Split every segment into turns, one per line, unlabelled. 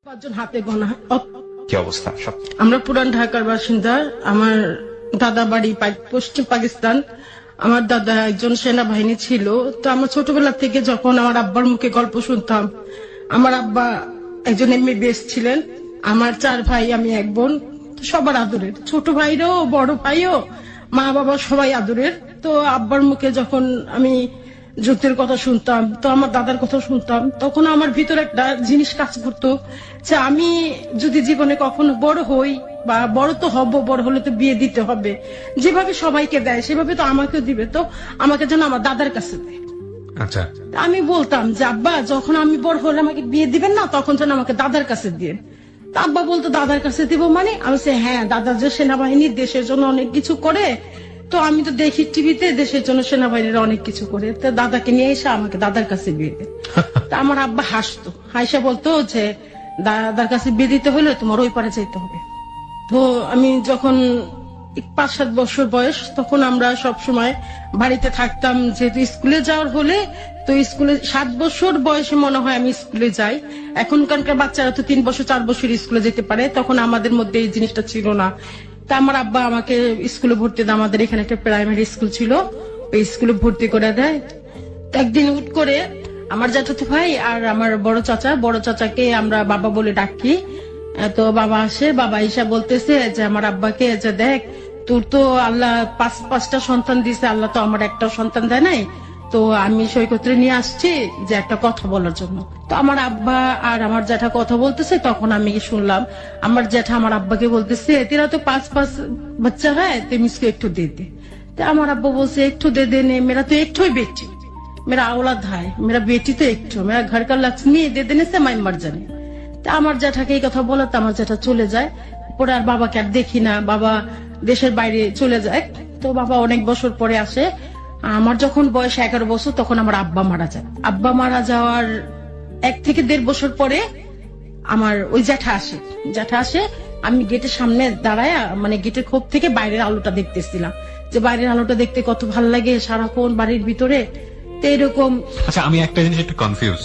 পাঁচজন হাতে গোনা।
কি অবস্থা সব?
আমরা পুরান ঢাকার বাসিন্দা। আমার দাদা বাড়ি পশ্চিম পাকিস্তান। আমার দাদা একজন সেনাবাহিনী ছিল। তো আমরা ছোটবেলা থেকে যখন আমার আব্বার মুখে গল্প শুনতাম, আমার আব্বা একজন MBBS ছিলেন। আমার 4 ভাই, আমি এক বোন। সবার আদরের, ছোট ভাইরও বড় ভাইও, মা বাবা সবাই আদরের। তো আব্বার মুখে যখন আমি যুদ্ধের কথা শুনতাম, তো আমার দাদার কথা শুনতাম, তখন আমার ভিতরে একটা জিনিস কাজ করতো যে আমি যদি জীবনে কখনো বড় হই, বা বড় তো হব, বড় হলে তো বিয়ে দিতে হবে, যেভাবে সবাইকে দেয় সেভাবে তো আমাকেও দিবে, তো আমাকে যেন আমার দাদার কাছে দেয়।
আচ্ছা,
আমি বলতাম যে আব্বা, যখন আমি বড় হলে আমাকে বিয়ে দিবেন না, তখন যেন আমাকে দাদার কাছে দিয়ে। তা আব্বা বলতো দাদার কাছে দিব মানে? আমি বলছি হ্যাঁ, দাদা যে সেনাবাহিনী দেশের জন্য অনেক কিছু করে, তো আমি তো দেখি টিভিতে দেশের জন্য সেনাবাহিনীরা অনেক কিছু করে, তো দাদাকে নিয়ে এসে আমাকে দাদার কাছে বিয়ে দেয়। তা আমার আব্বা হাসতো, হাসা বলতো যে দাদার কাছে বিয়ে দিতে হলে তোমার ওই পারে যেতে হবে। তো আমি যখন 5-7 বছর বয়স, তখন আমরা সব সময় বাড়িতে থাকতাম, যেহেতু স্কুলে যাওয়ার হলে তো স্কুলে 7 বছর বয়সে মনে হয় আমি স্কুলে যাই। এখনকার বাচ্চারা তো 3 বছর 4 বছর স্কুলে যেতে পারে, তখন আমাদের মধ্যে এই জিনিসটা ছিল না। তা আমার আব্বা আমাকে স্কুলে ভর্তি দেয়। আমাদের এখানে একটা প্রাইমারি স্কুল ছিল, ওই স্কুলে ভর্তি করে দেয়। একদিন হুট করে আমার জ্যাঠাতো ভাই আর আমার বড় চাচাকে আমরা বাবা বলে ডাকি। তো বাবা আসে, বাবা ঈশা বলতেছে যে আমার আব্বাকে যে দেখ, তোর তো আল্লাহ 5টা সন্তান দিছে, আল্লাহ তো আমার একটা সন্তান দেয় নাই, তো আমি সৈকতে নিয়ে আসছি যে একটা কথা বলার জন্য। তো আমার আব্বা আর আমার জ্যাঠা কথা বলতেছে, তখন আমি শুনলাম আমার জ্যাঠা আমার আব্বাকে বলতেছে তেরা তো 5 বাচ্চা হ্যায়, তুই মিসকে একটু দে দে। তো আমার আব্বা বলছে একটু দে দে নে, মেরা তো একটু বেটি, মেরা औलाद है, मेरा बेटी तो एक ठो, मेरा घर का लक्ष्मी दे देने से मैं मर जाने। তা আমার জ্যাঠাকে এই কথা বলে, তো আমার জ্যাঠা চলে যায়। পরে আর বাবাকে আর দেখি না, বাবা দেশের বাইরে চলে যায়। তো বাবা অনেক বছর পরে আসে। আমার যখন বয়স 11 বছর, তখন আমার আব্বা মারা যায়। আব্বা মারা যাওয়ার 1 থেকে 1.5 বছর পরে আমার ওই জ্যাঠা আসে। আমি গেটের সামনে দাঁড়ায়, মানে গেটের খোপ থেকে বাইরের আলোটা দেখতেছিলাম, যে বাইরের আলোটা দেখতে কত ভালো লাগে সারাক্ষণ বাড়ির ভিতরে। তো এরকম।
আচ্ছা, আমি একটা জিনিস একটু কনফিউজ।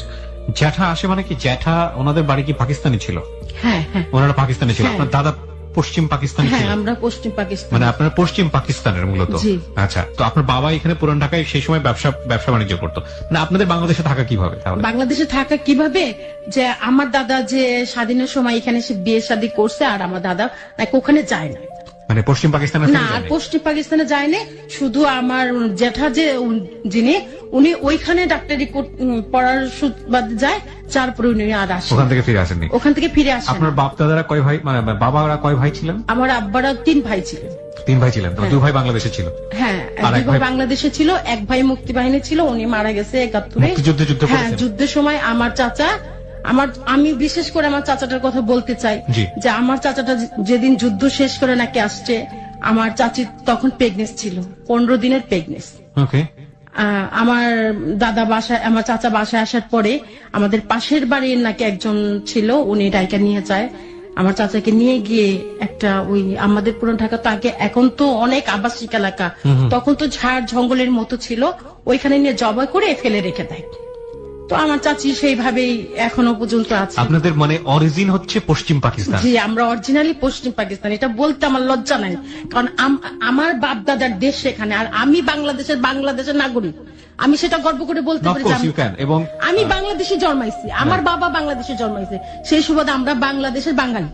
জ্যাঠা আসে মানে কি? জ্যাঠা ওনাদের বাড়ি কি পাকিস্তানি ছিল?
হ্যাঁ,
ওনারা পাকিস্তানি ছিল। আপনার দাদা পশ্চিম পাকিস্তানি ছিল?
হ্যাঁ, আমরা পশ্চিম পাকিস্তান।
মানে আপনারা পশ্চিম পাকিস্তানের মূলত? আচ্ছা, তো আপনার বাবা এখানে পুরান ঢাকায় সেই সময় ব্যবসা বাণিজ্য করতো না? আপনাদের বাংলাদেশে থাকা কিভাবে তাহলে?
বাংলাদেশে থাকা কিভাবে, যে আমার দাদা যে স্বাধীনের সময় এখানে এসে বিয়ে শাদী করছে, আর আমার দাদা ওখানে যায় না,
মানে পশ্চিম পাকিস্তানে
না, আর পশ্চিম পাকিস্তানে যায়নি। শুধু আমার জ্যাঠা যে যিনি, উনি ওইখানে ডাক্তারি পড়ার সুবাদে যায়, তারপরে উনি আর আসেন।
ওখান থেকে ফিরে আসেননি?
ওখান থেকে ফিরে আসেন।
আপনার বাপ দাদারা কয় ভাই, মানে বাবারা কয় ভাই ছিলেন?
আমার আব্বারা 3 ভাই ছিলেন।
3 ভাই ছিলেন? 2 ভাই বাংলাদেশে ছিল?
হ্যাঁ, 2 ভাই বাংলাদেশে ছিল, 1 ভাই মুক্তিবাহিনী ছিল, উনি মারা গেছে 71-এ।
যুদ্ধ
হ্যাঁ, যুদ্ধের সময় আমার চাচা, আমি বিশেষ করে আমার চাচাটার কথা বলতে চাই, যে আমার চাচাটা যেদিন যুদ্ধ শেষ করে নাকি আসছে, আমার চাচি তখন প্রেগনেন্ট ছিল, 15 দিনের প্রেগনেন্ট। আমার দাদা বাসায়, আমার চাচা বাসায় আসার পরে আমাদের পাশের বাড়ির নাকি একজন ছিল, উনি ডাইকা নিয়ে যায় আমার চাচাকে, নিয়ে গিয়ে একটা ওই আমাদের পুরান ঢাকা তো আগে, এখন তো অনেক আবাসিক এলাকা, তখন তো ঝাড় জঙ্গলের মতো ছিল, ওইখানে নিয়ে জবাই করে ফেলে রেখে দেয়। তো আমার চাচি সেইভাবেই এখনো পর্যন্ত আছে।
আপনাদের মানে অরিজিন হচ্ছে পশ্চিম পাকিস্তান?
জি, আমরা অরিজিনালি পশ্চিম পাকিস্তান। এটা বলতে আমার লজ্জা নাই, কারণ আমার বাপ দাদার দেশ সেখানে, আর আমি বাংলাদেশের নাগরিক। আমি সেটা গর্ব করে বলতে পারি
এবং
আমি বাংলাদেশে জন্মাইছি, আমার বাবা বাংলাদেশে জন্মাইছে, সেই সুবাদে আমরা বাংলাদেশের বাঙালি।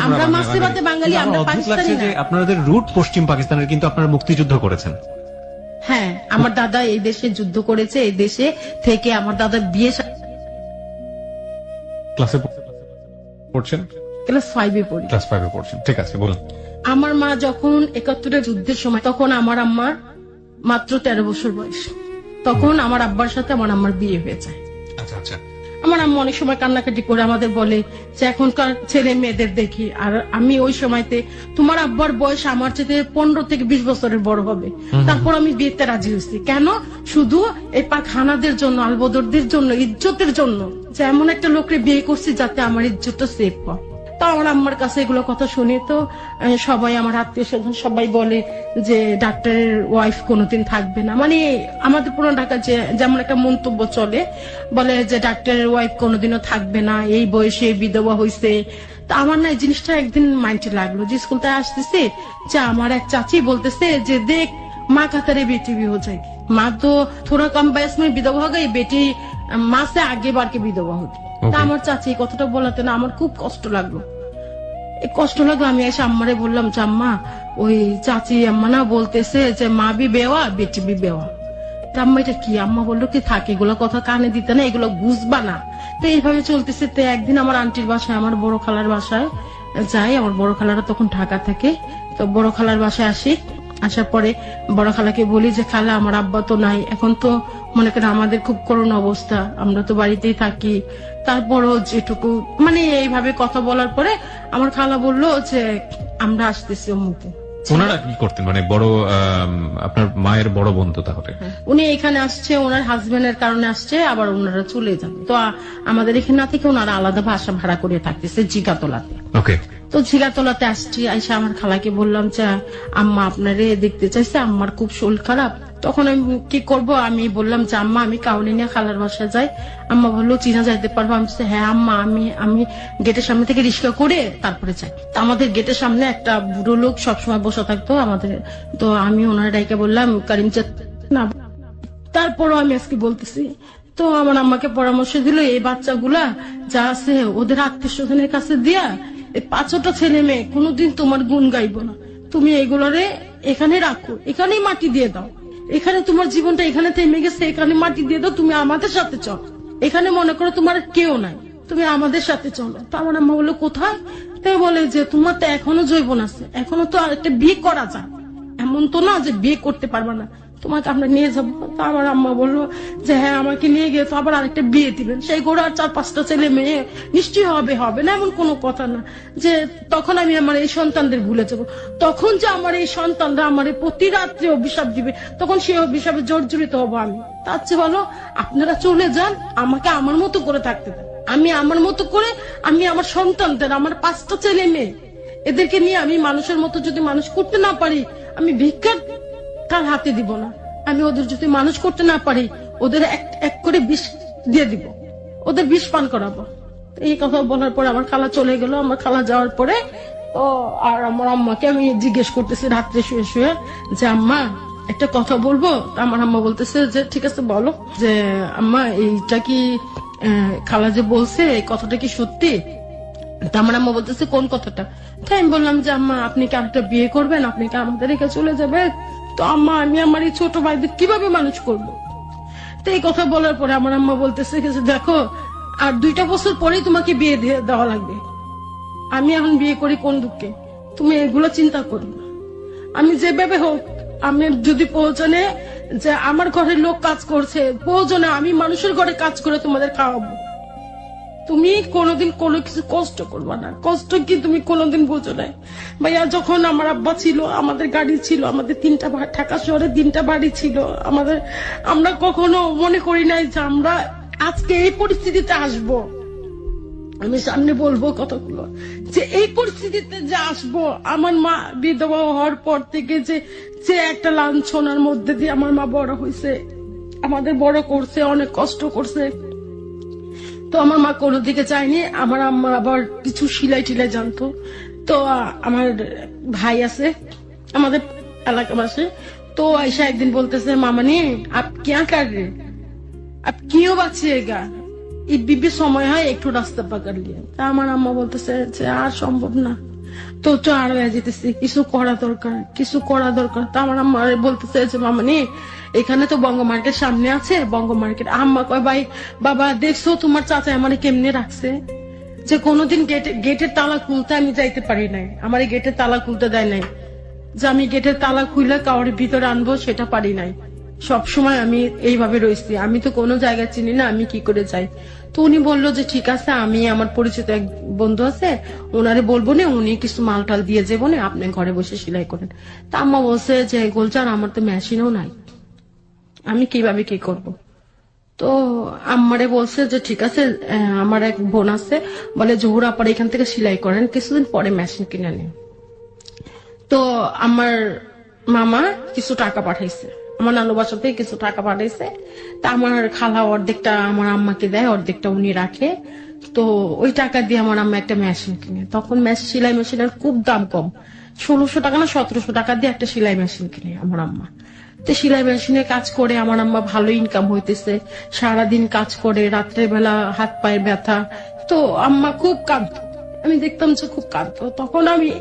আমরা মাসিবাতে বাঙালি, আমরা পাকিস্তানি না।
আপনাদের রুট পশ্চিম পাকিস্তানের, কিন্তু আপনারা মুক্তিযুদ্ধ করেছেন?
হ্যাঁ, আমার দাদা এই দেশে যুদ্ধ করেছে, এই দেশে থেকে আমার দাদা বিয়ে।
ক্লাসে পড়ছেন?
ক্লাস 5-এ পড়ি।
ক্লাস 5-এ পড়ছেন, ঠিক আছে, বলুন।
আমার মা যখন 71-এর যুদ্ধের সময়, তখন আমার আম্মার মাত্র 13 বছর বয়স, তখন আমার আব্বার সাথে আমার আম্মার বিয়ে হয়ে যায়।
আচ্ছা আচ্ছা।
আমার আম্মা অনেক সময় কান্নাকাটি করে আমাদের বলে যে এখনকার ছেলে মেয়েদের দেখি, আর আমি ওই সময়তে, তোমার আব্বার বয়স আমার চেয়ে 15 থেকে 20 বছরের বড় হবে, তারপর আমি বিয়েতে রাজি হয়েছি। কেন? শুধু এই পাখানাদের জন্য, আলবদরদের জন্য, ইজ্জতের জন্য, যে এমন একটা লোককে বিয়ে করছি যাতে আমার ইজ্জতটা সেভ হয়। তা আমার আম্মার কাছে এগুলো কথা শুনি তো সবাই আমার আত্মীয় স্বজন সবাই বলে যে ডাক্তারের ওয়াইফ কোনোদিন থাকবে না, মানে আমাদের পুরান ঢাকা যে যেমন একটা মন্তব্য চলে, বলে যে ডাক্তারের ওয়াইফ কোনোদিনও থাকবে না, এই বয়সে বিধবা হয়েছে। তা আমার না এই জিনিসটা একদিন মাইন্ডে লাগলো যে স্কুল থেকে আসতেছে যে আমার এক চাচি বলতেছে যে দেখ মা কাতারে बेटी भी हो जाएगी, माँ तो थोड़ा कम बयस में विधवा हो गई, बेटी माँ से आगे बढ़ के विधवा होगी। তা আমার চাচি এই কথাটা বলাতে না আমার খুব কষ্ট লাগলো। এই কষ্ট লাগলো, আমি এসে আম্মারে বললাম যে আম্মা ওই চাচি আম্মা না বলতেছে যে মা বি বেওয়া বেটি বি বেওয়া। আম্মা এটা কি? আম্মা বললো কি থাক এগুলো কথা কানে দিতে না, এগুলো বুঝবা না। তো এইভাবে চলতেছে। তো একদিন আমার আন্টির বাসায় আমার বড় খালার বাসায় যাই, আমার বড় খালারা তখন ঢাকা থাকে, তো বড় খালার বাসায় আসি। আসার পরে বড় খালাকে বলি যে খালা আমার আব্বা তো নাই, এখন তো মনে করেন আমাদের খুব করুণ অবস্থা, আমরা তো বাড়িতেই থাকি, তারপরও যেটুকু মানে এইভাবে কথা বলার পরে আমার খালা বললো যে আমরা আসতেছি অমুকে।
ওনারা কি করতেন, মানে বড় আপনার মায়ের বড় বোন তো তাহলে?
উনি এখানে আসছে ওনার হাজবেন্ডের কারণে আসছে, আবার ওনারা চলে যাবে। তো আমাদের এখানে না থেকে ওনারা আলাদা বাসা ভাড়া করে থাকতেছে জিগাতলাতে।
ওকে।
তো জিগাতলাতে আসছি, আইসা আমার খালাকে বললাম যে আম্মা আপনারে দেখতে চাইছে, আম্মার খুব শরীর খারাপ। তখন আমি কি করব, আমি বললাম যে আম্মা আমি কাউনি নিয়ে খালার বাসায় যাই। আম্মা বললো চিনা যাইতে পারবো? আমি বলছি হ্যাঁ আম্মা, আমি গেটের সামনে থেকে রিক্সা করে তারপরে যাই। তো আমাদের গেটের সামনে একটা বুড়ো লোক সবসময় বসে থাকতো আমাদের, তো আমি ওনার ডাইকে বললাম কারিম না। তারপরও আমি আজকে বলতেছি, তো আমার আম্মাকে পরামর্শ দিল এই বাচ্চাগুলা যা আছে ওদের আত্মীয় স্বজনের কাছে দিয়া, এই 5টা ছেলে মেয়ে কোনোদিন তোমার গুণ গাইবো না, তুমি এগুলোরে এখানে রাখো, এখানেই মাটি দিয়ে দাও, এখানে তোমার জীবনটা এখানে থেমে গেছে, এখানে মাটি দিয়ে দাও, তুমি আমাদের সাথে চলো, এখানে মনে করো তোমার কেউ নাই, তুমি আমাদের সাথে চলো। তো আমার আম্মা বললো কোথায়? তাই বলে যে তোমার তো এখনো যৌবন আছে, এখনো তো আরেকটা বিয়ে করা যায়, এমন তো না যে বিয়ে করতে পারবা না, তোমাকে আমরা নিয়ে যাবো। তো আমার আম্মা বললো যে হ্যাঁ আমাকে নিয়ে গিয়ে তো আবার আরেকটা বিয়ে দিবেন, সেই ঘোড়ার 4-5টা ছেলে মেয়ে নিশ্চয়ই হবে না, এমন কোনো কথা না যে তখন আমি আমার এই সন্তানদের ভুলে যাব। তখন যে আমার এই সন্তানরা আমার প্রতি রাত্রে অভিশাপ দিবে, তখন সেই অভিশাপে জর্জরিত হবো আমি। তার চেয়ে বলো আপনারা চলে যান, আমাকে আমার মতো করে থাকতে দেন, আমি আমার মতো করে আমি আমার সন্তানদের, আমার 5টা ছেলে মেয়ে এদেরকে নিয়ে আমি মানুষের মতো যদি মানুষ করতে না পারি, আমি ভিক্ষার তার হাতে দিব না, আমি ওদের যদি মানুষ করতে না পারি ওদের এক করে বিষ দিয়ে দিব, ওদের বিষ পান করাবো। এই কথা বলার পরে আমার খালা চলে গেল। আমার খালা যাওয়ার পরে তো আর আমার আম্মাকে আমি জিজ্ঞেস করতেছি রাত্রে শুয়ে শুয়ে যে আম্মা একটা কথা বলবো? আমার আম্মা বলতেছে যে ঠিক আছে বলো। যে আম্মা এইটা কি খালা যে বলছে এই কথাটা কি সত্যি? তা আমার আম্মা বলতেছে কোন কথাটা? তাই আমি বললাম যে আম্মা আপনি কি আরেকটা বিয়ে করবেন, আপনি কি আমাদের রেখে চলে যাবেন? তো আম্মা আমি আমার এই ছোট ভাইদের কিভাবে মানুষ করবো? তো এই কথা বলার পরে আমার আম্মা বলতেছে দেখো আর 2টা বছর পরেই তোমাকে বিয়ে দেওয়া লাগবে, আমি এখন বিয়ে করি কোন দুঃখে, তুমি এগুলো চিন্তা করো না, আমি যেভাবে হোক আমি যদি প্রয়োজনে যে আমার ঘরের লোক কাজ করছে, প্রয়োজনে আমি মানুষের ঘরে কাজ করে তোমাদের খাওয়াবো, তুমি কোনোদিন কোনো কিছু কষ্ট করবা না, কষ্ট কি তুমি কোনোদিন বোঝো নাই। ভাইয়া যখন আমার আব্বা ছিল আমাদের গাড়ি ছিল, আমাদের 3টা ঢাকা শহরে 3টা বাড়ি ছিল আমাদের, আমরা কখনো মনে করি নাই যে আমরা আজকে এই পরিস্থিতিতে আসবো। আমি সামনে বলবো কথাগুলো যে এই পরিস্থিতিতে যে আসবো, আমার মা বিধবা হওয়ার পর থেকে যে একটা লাঞ্ছনার মধ্যে দিয়ে আমার মা বড় হয়েছে, আমাদের বড় করছে, অনেক কষ্ট করছে। তো আমার মা কোনো দিকে চায়নি। আমার আম্মা আবার কিছু সিলাই টিলাই জানতো। তো আমার ভাই আছে আমাদের এলাকাবাসী, তো আয়সা একদিন বলতেছে মামানি আপ क्या कर रहे, अब क्यों বাঁচিয়েগা, এই বিবি সময় হয় একটু রাস্তা পাকার লিয়ে। তা আমার আম্মা বলতেছে যে আর সম্ভব না, তো আর হয়ে যেতেছি, কিছু করা দরকার। তা আমার আম্মা বলতেছে যে মামানি এখানে তো বঙ্গ মার্কেট সামনে আছে, বঙ্গ মার্কেট। আম্মা কয় ভাই বাবা দেখছো তোমার চাচা আমারে কেমনে রাখছে, যে কোনোদিন গেটের তালা খুলতে আমি যাইতে পারি নাই, আমার গেটের তালা খুলতে দেয় নাই, যে আমি গেটের তালা খুলে কাউরে ভিতরে আনবো সেটা পারি নাই, সবসময় আমি এইভাবে রয়েছি, আমি তো কোনো জায়গা চিনি না, আমি কি করে যাই। তো উনি বললো যে ঠিক আছে আমি আমার পরিচিত এক বন্ধু আছে ওনারে বলবো না, উনি কিছু মাল টাল দিয়ে যাবো না, আপনি ঘরে বসে সেলাই করেন। তা আম্মা বলছে যে গোলচার আমার তো মেশিনও নাই, আমি কিভাবে কি করব। তো আমারে বলছে যে ঠিক আছে, আমার এক বোন আছে, বলে জহুর আপার এখান থেকে সেলাই করেন, কিছুদিন পরে মেশিন কিনে নেন। তো আমার মামা কিছু টাকা পাঠাইছে, আমার নানু বাসা থেকে কিছু টাকা পাঠাইছে। তা আমার খালা অর্ধেকটা আমার আম্মাকে দেয়, অর্ধেকটা উনি রাখে। তো ওই টাকা দিয়ে আমার আম্মা একটা মেশিন কিনে। তখন সেলাই মেশিনের খুব দাম কম, 1600 টাকা না 1700 টাকা দিয়ে একটা সেলাই মেশিন কিনে আমার আম্মা। তো সেলাই মেশিনে কাজ করে আমার আম্মা ভালো ইনকাম হইতেছে, সারাদিন কাজ করে, রাত্রের বেলা হাত পায়ের ব্যথা। তো আম্মা খুব কাঁদতো, আমি দেখতাম যে খুব কাঁদতো। তখন আমি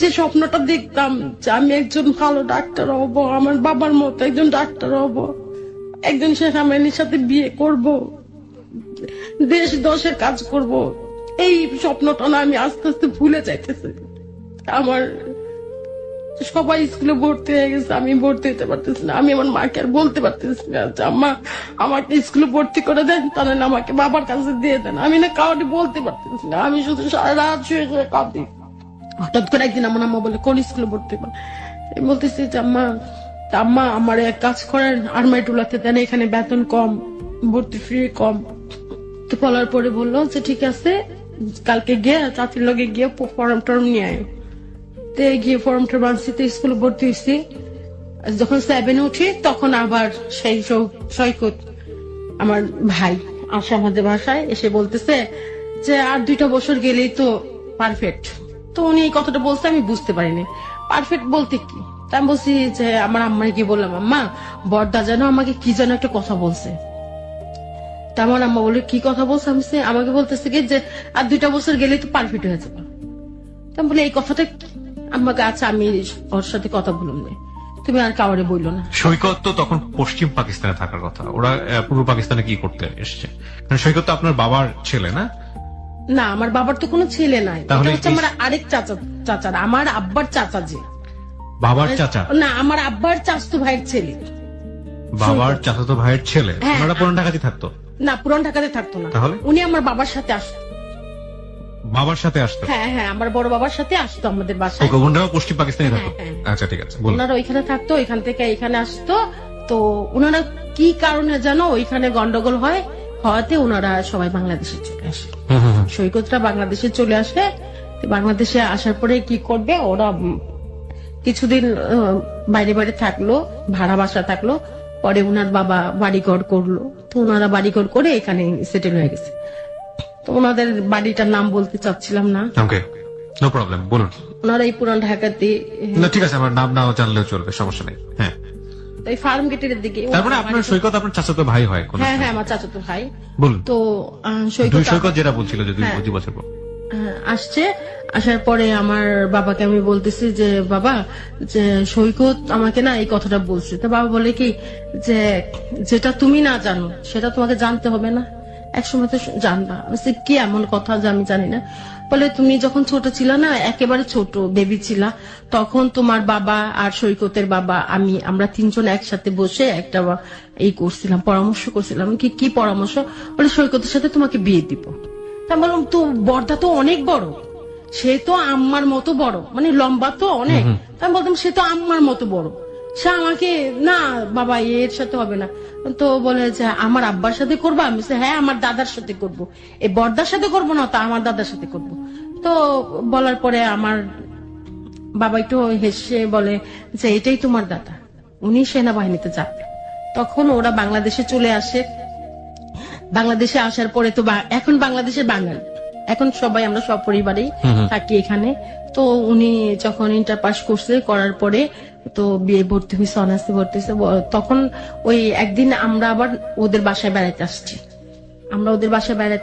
যে স্বপ্নটা দেখতাম যে আমি একজন ভালো ডাক্তার হব, আমার বাবার মতো একজন ডাক্তার হব, একজন সেনাবাহিনীর সাথে বিয়ে করব, দেশ দশের কাজ করব, এই স্বপ্নটা না আমি আস্তে আস্তে ভুলে যাইতেছি। আমার সবাই স্কুলে ভর্তি হয়ে গেছে, আমি ভর্তি হতে পারতেছি না। আমি আমার মাকে আর বলতে পারতেছি না যে আম্মা আমাকে স্কুলে ভর্তি করে দেন, তাহলে আমাকে বাবার কাছে দিয়ে দেন। আমি না কাউকে বলতে পারতেছি না, আমি শুধু সারা রাত শুয়ে শুয়ে কাঁদি। হঠাৎ করে একদিন আমার আম্মা বলে কোন স্কুলে ভর্তি করে, আমি বলতেছি যে আম্মা, আম্মা আমার এক কাজ করেন, আরমাইটুলাতে দেন, এখানে বেতন কম, ভর্তি ফি কম। তো বলার পরে বললো যে ঠিক আছে, কালকে গিয়ে চাচির লগে গিয়ে ফর্ম টর্ম নিয়ে আয়। গিয়ে ফর্ম টর্ম আনছি, তো স্কুলে ভর্তি হয়েছি। যখন 7 উঠি তখন আবার সেই সৈকত আমার ভাই আসে আমাদের বাসায়, এসে বলতেছে যে আর 2টা বছর গেলেই তো পারফেক্ট। তো উনি এই কথাটা বলছে, আমি বুঝতে পারিনি পারফেক্ট বলতে কি। তা আমি বলছি যে আমার আম্মাকে গিয়ে বললাম, আম্মা বড়দা যেন আমাকে কি যেন একটা কথা বলছে। তা আমার আম্মা বলে কি কথা বলছে, আমি আমাকে বলতেছে কি যে আর 2টা বছর গেলেই তো পারফেক্ট হয়ে যাবে। তা বলে এই কথাটা আম্মাকে, আচ্ছা আমি ওর সাথে কথা বলুন না, তুমি আর কাউরে বললো না।
সৈকত তো তখন পশ্চিম পাকিস্তানে থাকার কথা, ওরা পূর্ব পাকিস্তানে কি করতে এসছে? কারণ সৈকত তো আপনার বাবার ছেলে না?
না, আমার বাবার তো কোনো ছেলে নাই,
তাহলে
এটা হচ্ছে আমার আরেক চাচার, আমার আব্বার চাচা। যে
বাবার চাচা?
না, আমার আব্বার চাচাতো ভাইয়ের ছেলে।
বাবার চাচাতো ভাইয়ের ছেলে?
হ্যাঁ।
ওনারা পুরান ঢাকাতে থাকতো?
না, পুরান ঢাকাতে থাকতো না।
তাহলে
উনি আমার বাবার সাথে আসতো।
বাবার সাথে আসতো?
হ্যাঁ হ্যাঁ, আমার বড় বাবার সাথে আসতো আমাদের বাসায়।
ওনারাও পশ্চিম পাকিস্তানে থাকতো?
হ্যাঁ, হ্যাঁ।
আচ্ছা ঠিক আছে, বলুন।
ওনারা ওইখানে থাকতো, ওইখান থেকে এখানে আসতো। তো ওনারা কি কারণে যেন ওইখানে গন্ডগোল হওয়াতে ওনারা সবাই বাংলাদেশে চলে আসে। সৈকতরা বাংলাদেশে চলে আসে। তো বাংলাদেশে আসার পরে কি করবে, ওরা কিছুদিন বাইরে বাইরে থাকলো, ভাড়া বাসা থাকলো। পরে ওনার বাবা বাড়িঘর করলো, তো ওনারা বাড়িঘর করে এখানে সেটেল হয়ে গেছে। তো ওনাদের বাড়িটার নাম বলতে চাচ্ছিলাম না।
ওকে, নো প্রবলেম, বলুন।
ওনারা এই পুরান ঢাকাতে,
না ঠিক আছে, আমার নাম নাও জানলেও চলবে, সমস্যা নেই। হ্যাঁ,
এই ফার্ম গেটের দিকে।
তারপরে আপনার সৈকত আপনার চাচাতো ভাই হয়?
হ্যাঁ হ্যাঁ, আমার চাচাতো ভাই।
বলুন।
তো
দুই সৈকত যেটা বলছিল যে 2 বছর পর
আসছে। আসার পরে আমার বাবাকে আমি বলতেছি যে বাবা, যে সৈকত আমাকে না এই কথাটা বলছে। তো বাবা বলে কি যে যেটা তুমি না জানো সেটা তোমাকে জানতে হবে না, একসময় তো জানবা। কি এমন কথা যে আমি জানি না? বলে তুমি যখন ছোট ছিল না, একেবারে ছোট বেবি ছিলা, তখন তোমার বাবা আর সৈকতের বাবা আমরা 3 জন একসাথে বসে একটা এই করছিলাম, পরামর্শ করছিলাম। কি পরামর্শ? বলে সৈকতের সাথে তোমাকে বিয়ে দিব। তা বললাম তো বড়দা তো অনেক বড়, সে তো আম্মার মতো বড়, মানে লম্বা তো অনেক। আমি বলতাম সে তো আম্মার মতো বড়, সে আমাকে না বাবা এর সাথে হবে না। তো বলে যে আমার আব্বার সাথে করবো? আমি হ্যাঁ আমার দাদার সাথে করব, এই বড়দার সাথে করবো না, তা আমার দাদার সাথে করব। তো বলার পরে আমার বাবা একটু হেসে বলে যে এটাই তোমার দাদা, উনি সেনাবাহিনীতে যাবে। তখন ওরা বাংলাদেশে চলে আসে। বাংলাদেশে আসার পরে তো এখন বাংলাদেশের বাঙালি, এখন সবাই আমরা সপরিবারেই থাকি এখানে। তো উনি যখন ইন্টার পাস করছে, করার পরে তো বিয়ে ভর্তি হয়েছে, অনার্সে ভর্তি হয়েছে। তখন ওই একদিন আমরা আবার ওদের বাসায় বেড়াতে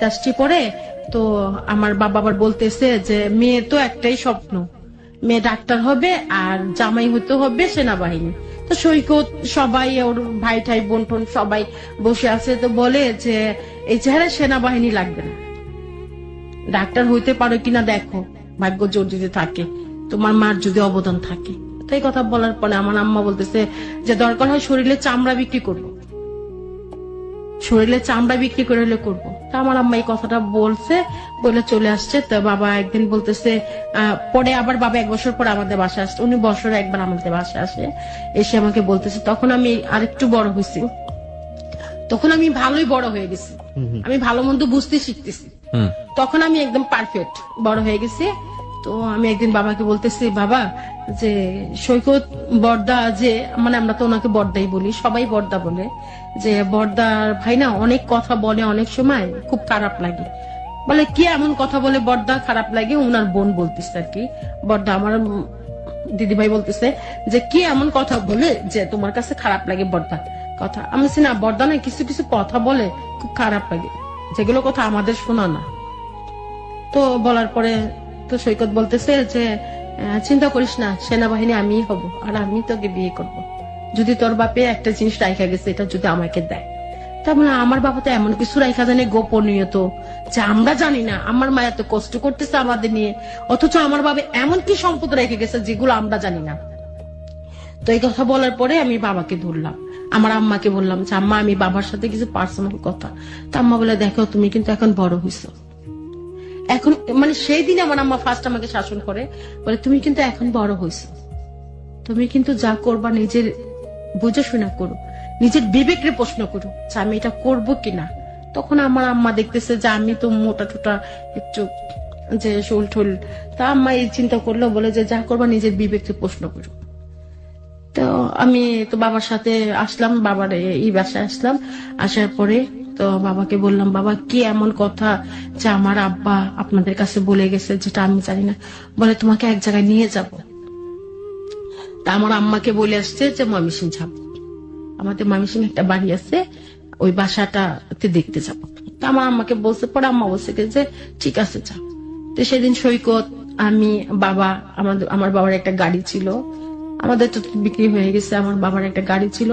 আসছি। পরে তো আমার বাবা আবার বলতেছে যে মেয়ে তো একটাই স্বপ্ন, মেয়ে ডাক্তার হবে আর জামাই হতে হবে সেনাবাহিনী। তো সৈকত সবাই ওর ভাই ঠাই বোন টোন সবাই বসে আছে। তো বলে যে এই চেহারা সেনাবাহিনী লাগবে না, ডাক্তার হইতে পারো কিনা দেখো, ভাগ্য জোর যদি থাকে, তোমার মার যদি অবদান থাকে। তো এই কথা বলার পরে আমার আম্মা বলতেছে যে দরকার হয় শরীরে চামড়া বিক্রি করবো, শরীরে চামড়া বিক্রি করে হলে করবো। তা আমার আম্মা এই কথাটা বলে চলে আসছে। তো বাবা একদিন বলতেছে, পরে আবার বাবা 1 বছর পর আমাদের বাসায় আসছে, উনি বছরে একবার আমাদের বাসায় আসে, এসে আমাকে বলতেছে, তখন আমি আরেকটু বড় হয়েছি। তখন আমি ভালোই বড় হয়ে গেছি, আমি ভালো মন্দ বুঝতে শিখতেছি, তখন আমি একদম পারফেক্ট বড় হয়ে গেছি। তো আমি একদিন বাবাকে বলতেছি, বাবা যে সৈকত বর্দা যে, মানে আমরা তো ওনাকে বর্দাই বলি, সবাই বর্দা বলে, যে বর্দার ভাই না অনেক কথা বলে, অনেক সময় খুব খারাপ লাগে। বলে কি এমন কথা বলে বর্দা খারাপ লাগে? ওনার বোন বলতেছে আর কি, বর্দা আমার দিদিভাই বলতেছে যে কি এমন কথা বলে যে তোমার কাছে খারাপ লাগে বর্দা কথা? আমি বলছি না বর্দা না, কিছু কিছু কথা বলে খুব খারাপ লাগে, যেগুলো কথা আমাদের শোনা না। তো বলার পরে তো সৈকত বলতেছে যে চিন্তা করিস না, সেনাবাহিনী আমিই হব, আর আমি তোকে বিয়ে করব, যদি তোর বাপে একটা জিনিস রাইখা গেছে এটা যদি আমাকে দেয়। তার মানে আমার বাবা তো এমন কিছু রাইখা জানে গোপনীয়, তো যে আমরা জানি না। আমার মায়া তো কষ্ট করতেছে আমাদের নিয়ে, অথচ আমার বাবা এমন কি সম্পদ রেখে গেছে যেগুলো আমরা জানি না। তো এই কথা বলার পরে আমি বাবাকে ধরলাম, আমার আম্মাকে বললাম যে আম্মা আমি বাবার সাথে কিছু পার্সোনাল কথা। তা আম্মা বলে দেখো তুমি কিন্তু এখন বড় হইছো, এখন মানে সেই দিন আমার আম্মা ফার্স্ট আমাকে শাসন করে, বলে তুমি কিন্তু এখন বড় হইছো, তুমি কিন্তু যা করবা নিজের বুঝে শোনা করো, নিজের বিবেকরে প্রশ্ন করো যে আমি এটা করবো কিনা। তখন আমার আম্মা দেখতেছে যে আমি তো মোটা টোটা একটু যে শোল ঠোল, তা আম্মা এই চিন্তা করলো, বলে যে যা করবা নিজের বিবেককে প্রশ্ন করো। তো আমি তো বাবার সাথে আসলাম, বাবার এই বাসায় আসলাম, আসার পরে তো বাবাকে বললাম, বাবা কি এমন কথা যে আমার আব্বা আপনাদের কাছে বলে গেছে যেটা আমি জানি না? বলে তোমাকে এক জায়গায় নিয়ে যাব। তা আমার আম্মাকে বলে আসছে যে ময়মনসিং যাব, আমাদের ময়মনসিং একটা বাড়ি আছে, ওই বাসাটাতে দেখতে যাব। তা আমার আম্মাকে বলছে, পরে আম্মা বলছে যে ঠিক আছে যা। তো সেদিন সৈকত, আমি, বাবা, আমার বাবার একটা গাড়ি ছিল, আমাদের তো বিক্রি হয়ে গেছে, আমার বাবার একটা গাড়ি ছিল।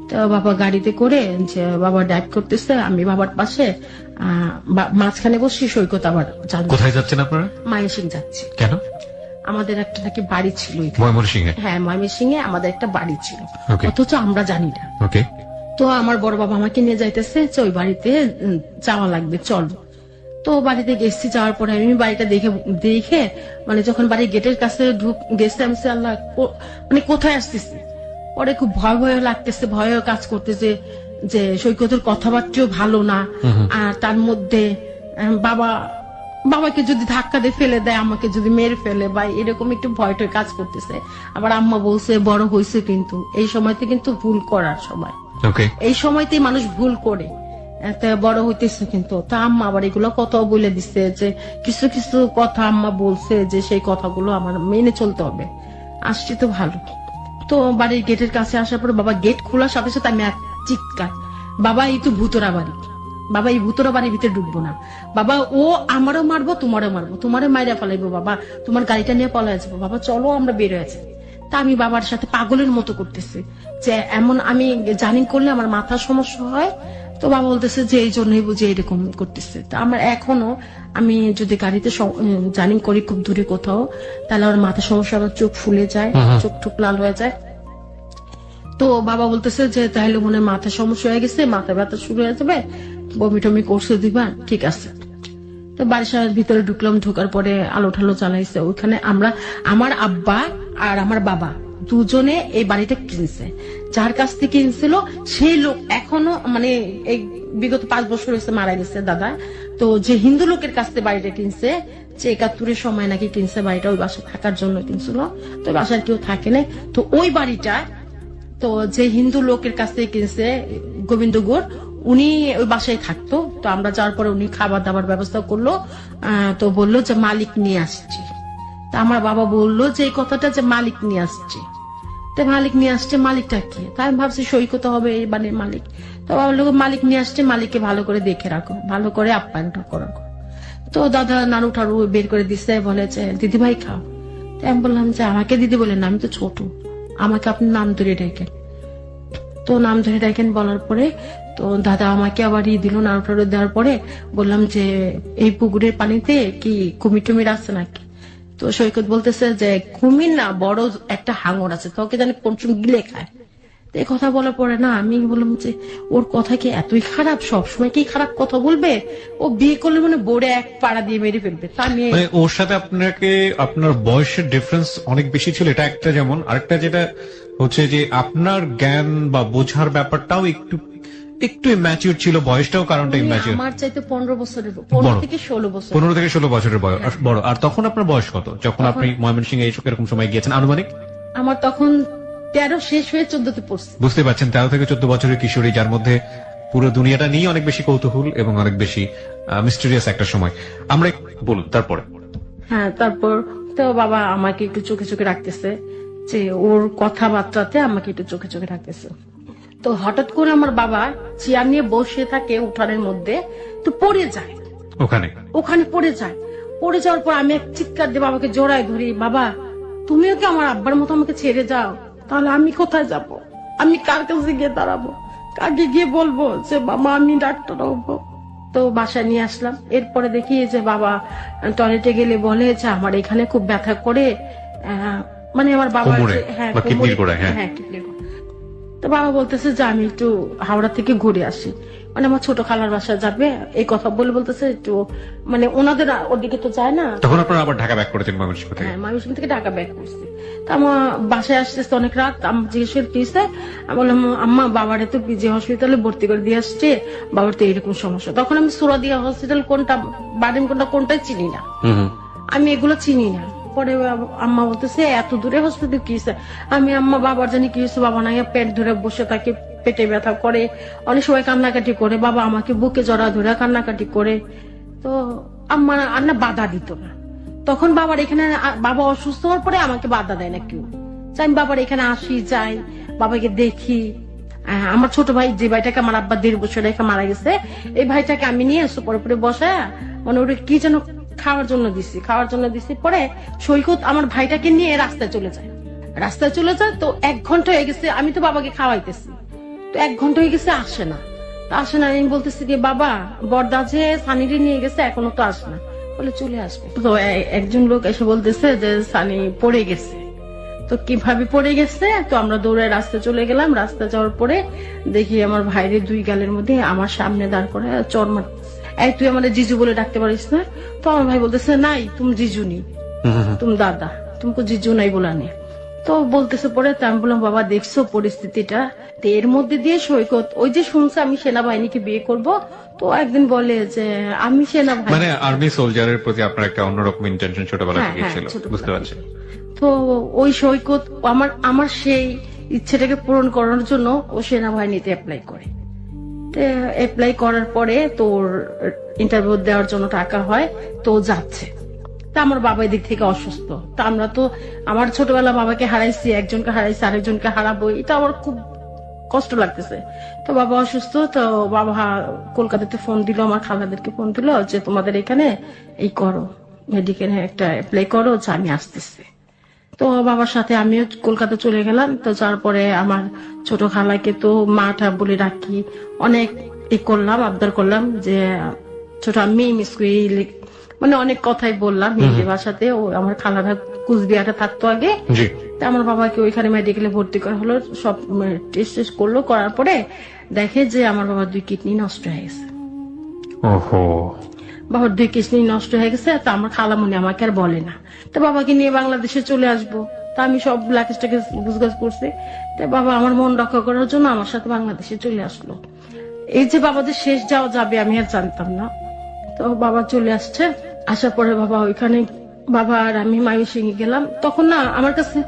তো বাবা গাড়িতে করে যে বাবা ড্রাইভ করতেছে, আমি বাবার পাশে মাঝখানে বসছি, সৈকত আবার
কোথায় যাচ্ছেন আপনারা?
ময়মনসিং যাচ্ছি।
কেন?
আমাদের একটা নাকি বাড়ি ছিল
ময়মনসিং এ।
হ্যাঁ ময়মনসিং এ আমাদের একটা বাড়ি ছিল,
Okay.
অথচ আমরা জানি না।
ওকে।
তো আমার বড় বাবা আমাকে নিয়ে যাইতেছে যে ওই বাড়িতে যাওয়া লাগবে, চলো। তো বাড়িতে গেছি, যাওয়ার পরে আমি বাড়িটা দেখে মানে যখন বাড়ির গেটের কাছে গেছি, আমি আল্লাহ মানে কোথায় আসতেছি। পরে খুব ভয় ভয় লাগতেছে, ভয় কাজ করতেছে যে সৈকতের কথাবার্তাও ভালো না, আর তার মধ্যে বাবাকে যদি ধাক্কা দিয়ে ফেলে দেয়, আমাকে যদি মেরে ফেলে, বা এরকম একটু ভয় টয় কাজ করতেছে। আবার আম্মা বলছে বড় হয়েছে, কিন্তু এই সময়তে কিন্তু ভুল করার সময়, এই সময়তে মানুষ ভুল করে, বড় হইতেছে কিন্তু। তা আম্মা আবার এগুলো কথাও বলে দিচ্ছে যে কিছু কিছু কথা আম্মা বলছে যে সেই কথাগুলো আমার মেনে চলতে হবে। আসছি তো ভালো। তো বাড়ির গেটের কাছে আসার পর বাবা গেট খোলার সাথে সাথে আমি এক চিৎকার, বাবা এই তো ভূতরা বাড়ি, বাবা এই ভূতরা বাড়ির ভিতরে ঢুকবো না, বাবা ও আমারও মারবো তোমারও মারবো, তোমারে মাইরা ফেলাইবো, বাবা তোমার গাড়িটা নিয়ে পলাই যাবো, বাবা চলো আমরা বের হয়ে যাই। তা আমি বাবার সাথে পাগলের মতো করতেছি যে এমন আমি জানি করলে আমার মাথার সমস্যা হয়। তো বাবা বলতেছে যে এই জন্যই বুঝি এরকম করতেছে। তা আমার এখনো আমি যদি গাড়িতে জানি করি খুব দূরে কোথাও, তাহলে আমার মাথার সমস্যা, আমার চোখ ফুলে যায়, চোখ ঠোক লাল হয়ে যায়। তো বাবা বলতেছে যে তাহলে মনে হয় মাথার সমস্যা হয়ে গেছে, মাথা ব্যথা শুরু হয়ে যাবে, বমি টমি করছে দিবা, ঠিক আছে। তো বাড়ির ভিতরে ঢুকলাম, ঢোকার পরে আলো ঠালো জ্বালাইছে। ওইখানে আমার আব্বা আর আমার বাবা দুজনে এই বাড়িটা কিনছে, যার কাছ থেকে কিনছিল সেই লোক এখনো মানে এই বিগত 5 বছর হয়েছে মারা গেছে দাদা। তো যে হিন্দু লোকের কাছ থেকে বাড়িটা কিনছে, যে 71-এর সময় নাকি কিনছে বাড়িটা, ওই বাসায় থাকার জন্য কিনছিল, তো বাসায় কেউ থাকে না। তো ওই বাড়িটা তো যে হিন্দু লোকের কাছ থেকে কিনছে গোবিন্দ গোড়, উনি ওই বাসায় থাকতো। তো আমরা যাওয়ার পরে উনি খাবার দাবার ব্যবস্থা করলো, তো বললো যে মালিক নিয়ে আসছি। তা আমার বাবা বললো যে এই কথাটা যে মালিক নিয়ে আসছে, তো মালিক নিয়ে আসছে, মালিকটা কি? তাই আমি ভাবছি সৈকত হবে এই বাড়ির মালিক। তো বাবা বললো মালিক নিয়ে আসছে, মালিককে ভালো করে দেখে রাখো, ভালো করে আপ্যায়নটা করো। তো দাদা নাড়ু ঠাড়ু বের করে দিচ্ছে, বলেছে দিদি ভাই খাও। তো আমি বললাম যে আমাকে দিদি বলেন না, আমি তো ছোট, আমাকে আপনি নাম ধরে ডেকেন। তো নাম ধরে ডেকেন বলার পরে তো দাদা আমাকে আবার দিল, নাড়ু টাড়ু দেওয়ার পরে বললাম যে এই পুকুরের পানিতে কি কুমির টুমির আছে নাকি? তো সৈকত বলতেছে যে কুমির না, বড় একটা হাঙর আছে, তোকে জানি কোন গিলে খায়। এই কথা বলার পরে না আমি বললাম যে ওর কথা কি এতই খারাপ, সবসময় কি খারাপ কথা বলবে? ও বিয়ে করলে মানে বোর্ডে এক পাড়া দিয়ে মেরে ফেলবে। তা নিয়ে
ওর সাথে আপনাকে আপনার বয়সের ডিফারেন্স অনেক বেশি ছিল, এটা একটা। যেমন আরেকটা যেটা হচ্ছে যে আপনার জ্ঞান বা বোঝার ব্যাপারটাও একটু একটু ইম্যাচিউর ছিল, বয়সটাও কারণটা ইম্যাচিউর।
আমার চাইতে 15 বছরের 15 থেকে 16 বছর
15 থেকে 16 বছরের বয়স বড়। আর তখন আপনার বয়স কত যখন আপনি ময়মনসিংহে এরকম সময় গিয়েছেন আনুমানিক?
আমার তখন 13 শেষ হয়ে 14তে পড়ছি।
বুঝতে পারছেন, 13 থেকে 14 বছরের কিশোরী, যার মধ্যে পুরো দুনিয়াটা নিয়ে অনেক বেশি কৌতূহল এবং অনেক বেশি মিস্টেরিয়াস একটা সময়। আমরা বলুন তারপরে।
হ্যাঁ, তারপর তো বাবা আমাকে একটু চোখে চোখে রাখতেছে, যে ওর কথাবার্তাতে আমাকে একটু চোখে চোখে রাখতেছে। তো হঠাৎ করে আমার বাবা চেয়ার নিয়ে বসে থাকে উঠানের মধ্যে, তো পড়ে যায়, ওখানে পড়ে যায়। পড়ে যাওয়ার পর আমি এক চিৎকার দিয়ে বাবাকে জড়ায় ধরি, বাবা তুমিও কি আমার আব্বার মতো আমাকে ছেড়ে যাও? তাহলে আমি কোথায় যাব? আমি কার কাছে গিয়ে দাঁড়াবো? কাকে গিয়ে বলবো যে বাবা আমি ডাক্তার হবো? তো বাসায় নিয়ে আসলাম। এরপরে দেখি যে বাবা টয়লেটে গেলে বলে যে আমার এখানে খুব ব্যথা করে, মানে আমার বাবা কিডনির গোড়ায়। তো বাবা বলতেছে যে আমি একটু হাওড়া থেকে ঘুরে আসি, মানে আমার ছোট খালার বাসা যাবে, এই কথা বলে বলতেছে একটু, মানে ওনাদের ওদিকে তো যায় না।
তখন আপনারা আবার ঢাকা ব্যাক করেছেন ময়মনসিংহ থেকে?
হ্যাঁ, ময়মনসিংহ থেকে ঢাকা ব্যাক করছি। তো আমার বাসায় আসতে অনেক রাত, আমি জিজ্ঞেস করে কি হয়েছে, আমি বললাম আম্মা বাবারে তো পিজি হসপিটালে ভর্তি করে দিয়ে আসছে, বাবার তো এরকম সমস্যা। তখন আমি সুরাদিয়া হসপিটাল কোনটা, বাড়ির কোনটাই চিনি না, আমি এগুলো চিনি না। পরে আম্মা বলতেছে এত দূরে হসপিটাল কি হয়েছে? আমি আম্মা বাবার জানি কি হয়েছে, বাবা না পেট ধরে বসে থাকে, পেটে ব্যথা করে, অনেক সময় কান্নাকাটি করে, বাবা আমাকে বুকে জড়া ধরে কান্নাকাটি করে। তো আম্মা আন্না বাধা দিত না। তখন বাবার এখানে, বাবা অসুস্থ হওয়ার পরে আমাকে বাধা দেয় না কেউ, আমি বাবার এখানে আসি যাই, বাবাকে দেখি। আমার ছোট ভাই, যে ভাইটাকে আমার আব্বা 1.5 বছর রেখে মারা গেছে, এই ভাইটাকে আমি নিয়ে আসবো পরে বসায়, মানে ওটা কি যেন খাওয়ার জন্য দিছি। পরে সৈকত আমার ভাইটাকে নিয়ে রাস্তায় চলে যায়। তো 1 ঘন্টা হয়ে গেছে, আমি তো বাবাকে খাওয়াইতেছি, তো 1 ঘন্টা হয়ে গেছে, আসে না। আমি বলতেছি যে বাবা বড়দা যে সানিরে নিয়ে গেছে, এখনো তো আসে না। বলে চলে আসবে। তো একজন লোক এসে বলতেছে যে সানি পড়ে গেছে। তো কিভাবে পড়ে গেছে, তো আমরা দৌড়ে রাস্তায় চলে গেলাম। রাস্তা যাওয়ার পরে দেখি আমার ভাইরে 2 গালের মধ্যে আমার সামনে দাঁড় করে চর মারতেছে, এই তুই আমাদের জিজু বলে ডাকতে পারিস না? তো আমার ভাই বলতেছে নাই, তুমি জিজু নি, তুমি দাদা, তুমি জিজু নাই বলা নেই। তো বলতেছে পরে, আমি বললাম বাবা দেখছো পরিস্থিতিটা? তো এর মধ্যে দিয়ে সৈকত ওই যে শুনছে আমি সেনাবাহিনীকে বিয়ে করব, তো একদিন বলে যে আমি সেনাবাহিনী,
মানে আর্মি সোলজারের প্রতি আপনার একটা অন্যরকম ইন্টেনশন ছোটবেলা থেকে ছিল, বুঝতে পারছি।
তো ওই সৈকত আমার সেই ইচ্ছেটাকে পূরণ করার জন্য ও সেনাবাহিনীতে অ্যাপ্লাই করে। অ্যাপ্লাই করার পরে তোর ইন্টারভিউ দেওয়ার জন্য টাকা হয়, তো যাচ্ছে। তা আমার বাবা এদিক থেকে অসুস্থ, তা আমরা তো আমার ছোটবেলা বাবাকে হারাইছি, একজনকে হারাইছি, আরেকজনকে হারাবো, এটা আমার খুব কষ্ট লাগতেছে। তো বাবা অসুস্থ, তো বাবা কলকাতাতে ফোন দিল, আমার খালাদেরকে ফোন দিল যে তোমাদের এখানে এই করো, মেডিকেলে একটা অ্যাপ্লাই করো, যে আমি আসতেছি। তো বাবার সাথে আমিও কলকাতা চলে গেলাম। তো যার পরে আমার ছোট খালাকে তো মাটা বলে ডাকি, অনেক করলাম, আবদার করলাম যে ছোট আমি মিস করি, মানে অনেক কথাই বললাম হিন্দি ভাষাতে। ও আমার খালারা কুচবিহারে থাকতো আগে, আমার বাবাকে ওইখানে মেডিকেলে ভর্তি করা হলো, সব টেস্ট করলো, করার পরে দেখে যে আমার বাবার 2 কিডনি নষ্ট হয়ে গেছে। বাবার 2 কিডনি নষ্ট হয়ে গেছে। তা আমার খালামণি আমাকে আর বলে না, তো বাবাকে নিয়ে বাংলাদেশে চলে আসবো। তা আমি সব লাকেজটাকে গুজগাছ করছি। তো বাবা আমার মন রক্ষা করার জন্য আমার সাথে বাংলাদেশে চলে আসলো। এই যে বাবাদের শেষ যাওয়া যাবে আমি আর জানতাম না। তো বাবা চলে আসছে, আসার পরে বাবা ওইখানে, বাবা আর আমি ময়মনসিংহে গেলাম। তখন না আমার কাছে